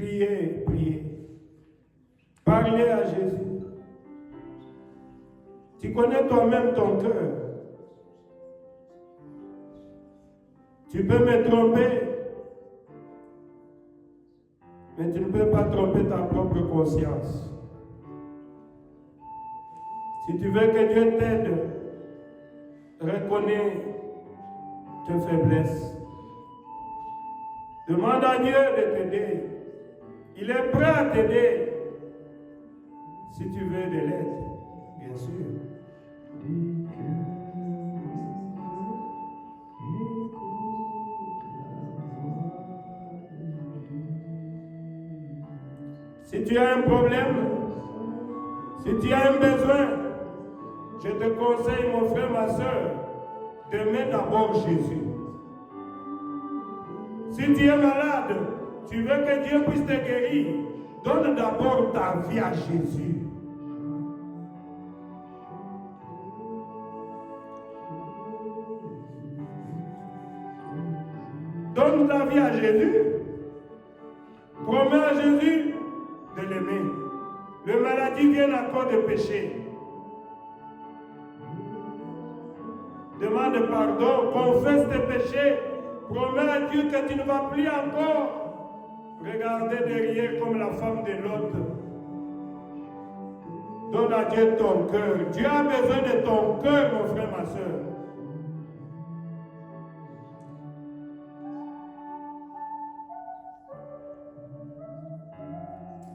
Priez, priez. Parlez à Jésus. Tu connais toi-même ton cœur. Tu peux me tromper, mais tu ne peux pas tromper ta propre conscience. Si tu veux que Dieu t'aide, reconnais tes faiblesses. Demande à Dieu de t'aider. Il est prêt à t'aider si tu veux de l'aide, bien sûr. Si tu as un problème, si tu as un besoin, je te conseille, mon frère, ma soeur, de mettre d'abord Jésus. Si tu es malade, tu veux que Dieu puisse te guérir, donne d'abord ta vie à Jésus. Donne ta vie à Jésus. Promets à Jésus de l'aimer. Le maladie vient à cause de péché. Demande pardon, confesse tes péchés. Promets à Dieu que tu ne vas plus encore regarder derrière comme la femme de l'autre. Donne à Dieu ton cœur. Dieu a besoin de ton cœur, mon frère, ma soeur.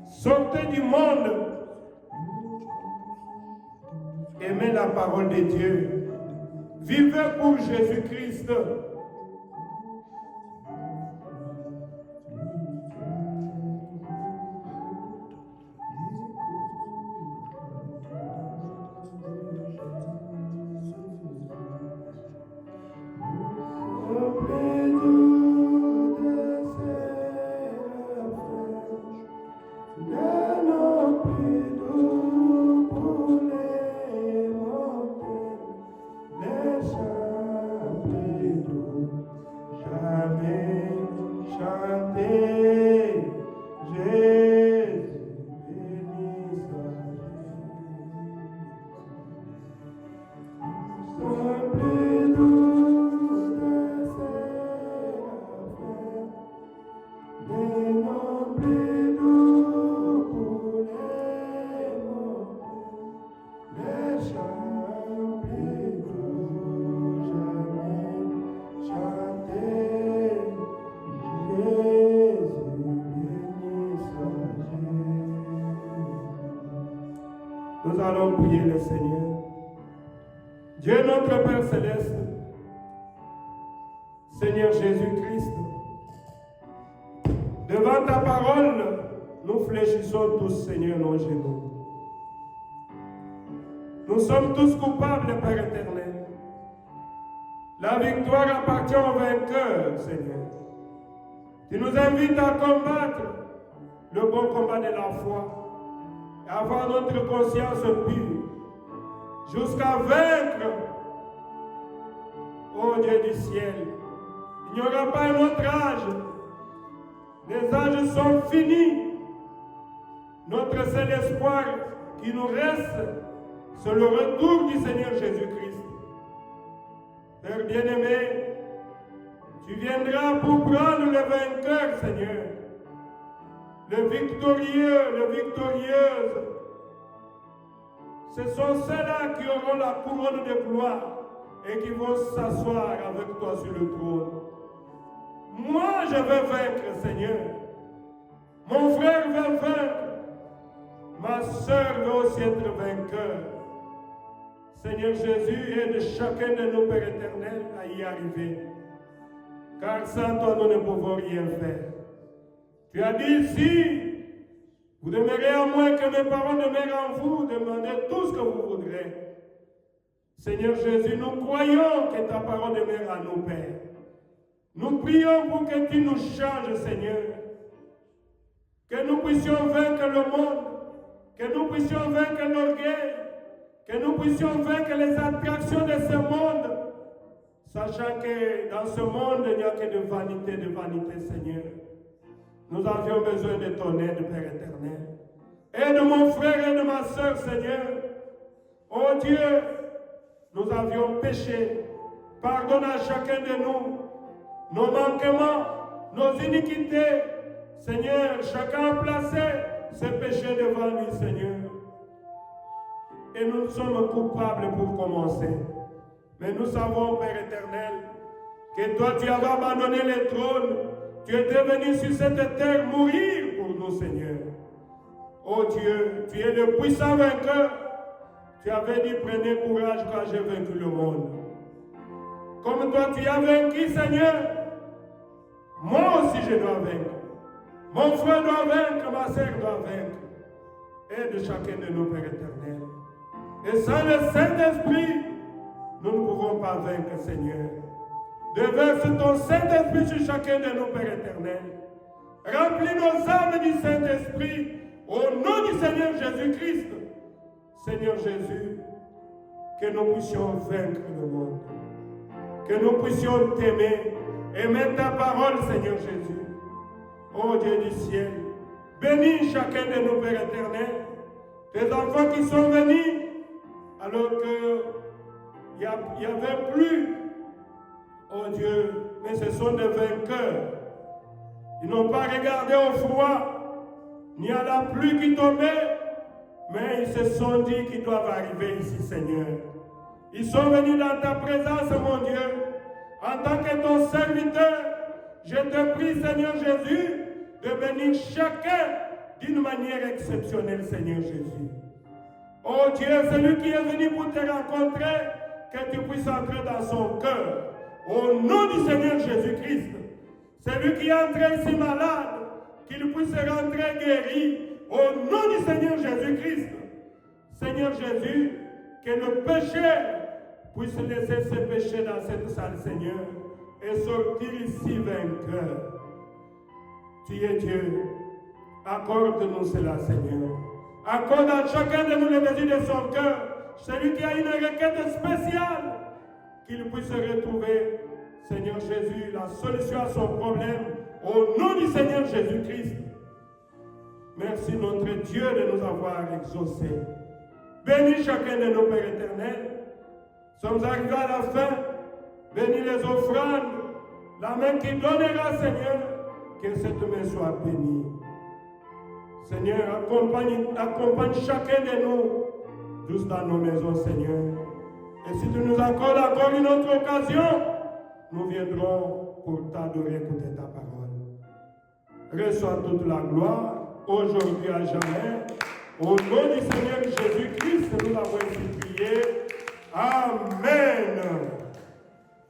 Sortez du monde. Aimez la parole de Dieu. Vivez pour Jésus-Christ. Nous allons prier le Seigneur. Dieu notre Père Céleste, Seigneur Jésus-Christ, devant ta parole, nous fléchissons tous, Seigneur, nos genoux. Nous sommes tous coupables, Père éternel. La victoire appartient au vainqueur, Seigneur. Tu nous invites à combattre le bon combat de la foi, à avoir notre conscience pure, jusqu'à vaincre, ô Dieu du ciel. Il n'y aura pas un autre âge. Les âges sont finis. Notre seul espoir qui nous reste, c'est le retour du Seigneur Jésus-Christ. Père bien-aimé, tu viendras pour prendre le vainqueur, Seigneur. Le victorieux, le victorieuse. Ce sont ceux-là qui auront la couronne de gloire et qui vont s'asseoir avec toi sur le trône. Moi, je veux vaincre, Seigneur. Mon frère veut vaincre. Ma soeur veut aussi être vainqueur. Seigneur Jésus, aide chacun de nos Pères éternels à y arriver. Car sans toi, nous ne pouvons rien faire. Tu as dit, si vous demeurez à moi que mes paroles demeurent en vous, demandez tout ce que vous voudrez. Seigneur Jésus, nous croyons que ta parole demeure à nous, Père. Nous prions pour que tu nous changes, Seigneur. Que nous puissions vaincre le monde, que nous puissions vaincre l'orgueil, que nous puissions vaincre les attractions de ce monde, sachant que dans ce monde, il n'y a que de vanité, Seigneur. Nous avions besoin de ton aide, Père éternel. Aide mon frère et de ma soeur, Seigneur. Oh Dieu, nous avions péché. Pardonne à chacun de nous nos manquements, nos iniquités. Seigneur, chacun a placé ses péchés devant lui, Seigneur. Et nous sommes coupables pour commencer. Mais nous savons, Père éternel, que toi, tu avais abandonné le trône. Tu étais venu sur cette terre mourir pour nous, Seigneur. Oh Dieu, tu es le puissant vainqueur. Tu avais dit, prenez courage car j'ai vaincu le monde. Comme toi, tu as vaincu, Seigneur, moi aussi je dois vaincre. Mon frère doit vaincre, ma sœur doit vaincre. Aide chacun de nous, Père éternel. Et sans le Saint-Esprit, nous ne pouvons pas vaincre, Seigneur. Déverse ton Saint-Esprit sur chacun de nous, Père éternel. Remplis nos âmes du Saint-Esprit au nom du Seigneur Jésus-Christ. Seigneur Jésus, que nous puissions vaincre le monde. Que nous puissions t'aimer, aimer ta parole, Seigneur Jésus. Ô Dieu du ciel, bénis chacun de nous, Père éternel. Tes enfants qui sont venus, alors qu'il n'y avait plus, oh Dieu, mais ce sont des vainqueurs. Ils n'ont pas regardé au froid, ni à la pluie qui tombait, mais ils se sont dit qu'ils doivent arriver ici, Seigneur. Ils sont venus dans ta présence, mon Dieu. En tant que ton serviteur, je te prie, Seigneur Jésus, de bénir chacun d'une manière exceptionnelle, Seigneur Jésus. Oh Dieu, celui qui est venu pour te rencontrer, que tu puisses entrer dans son cœur. Au nom du Seigneur Jésus-Christ. Celui qui est entré ici malade, qu'il puisse rentrer guéri. Au nom du Seigneur Jésus-Christ. Seigneur Jésus, que le péché puisse laisser ses péchés dans cette salle, Seigneur, et sortir ici vainqueur. Tu es Dieu. Accorde-nous cela, Seigneur. Accorde à chacun de nous le désir de son cœur. Celui qui a une requête spéciale, qu'il puisse retrouver, Seigneur Jésus, la solution à son problème, au nom du Seigneur Jésus-Christ. Merci notre Dieu de nous avoir exaucés. Bénis chacun de nos Pères éternels. Nous sommes arrivés à la fin. Bénis les offrandes. La main qui donnera, Seigneur, que cette main soit bénie. Seigneur, accompagne chacun de nous, tous dans nos maisons, Seigneur. Et si tu nous accordes encore une autre occasion, nous viendrons pour t'adorer, écouter ta parole. Reçois toute la gloire, aujourd'hui à jamais. Au nom du Seigneur Jésus-Christ, nous l'avons ainsi prié. Amen.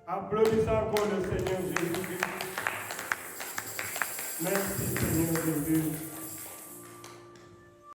Applaudissons encore le Seigneur Jésus-Christ. Merci Seigneur Jésus.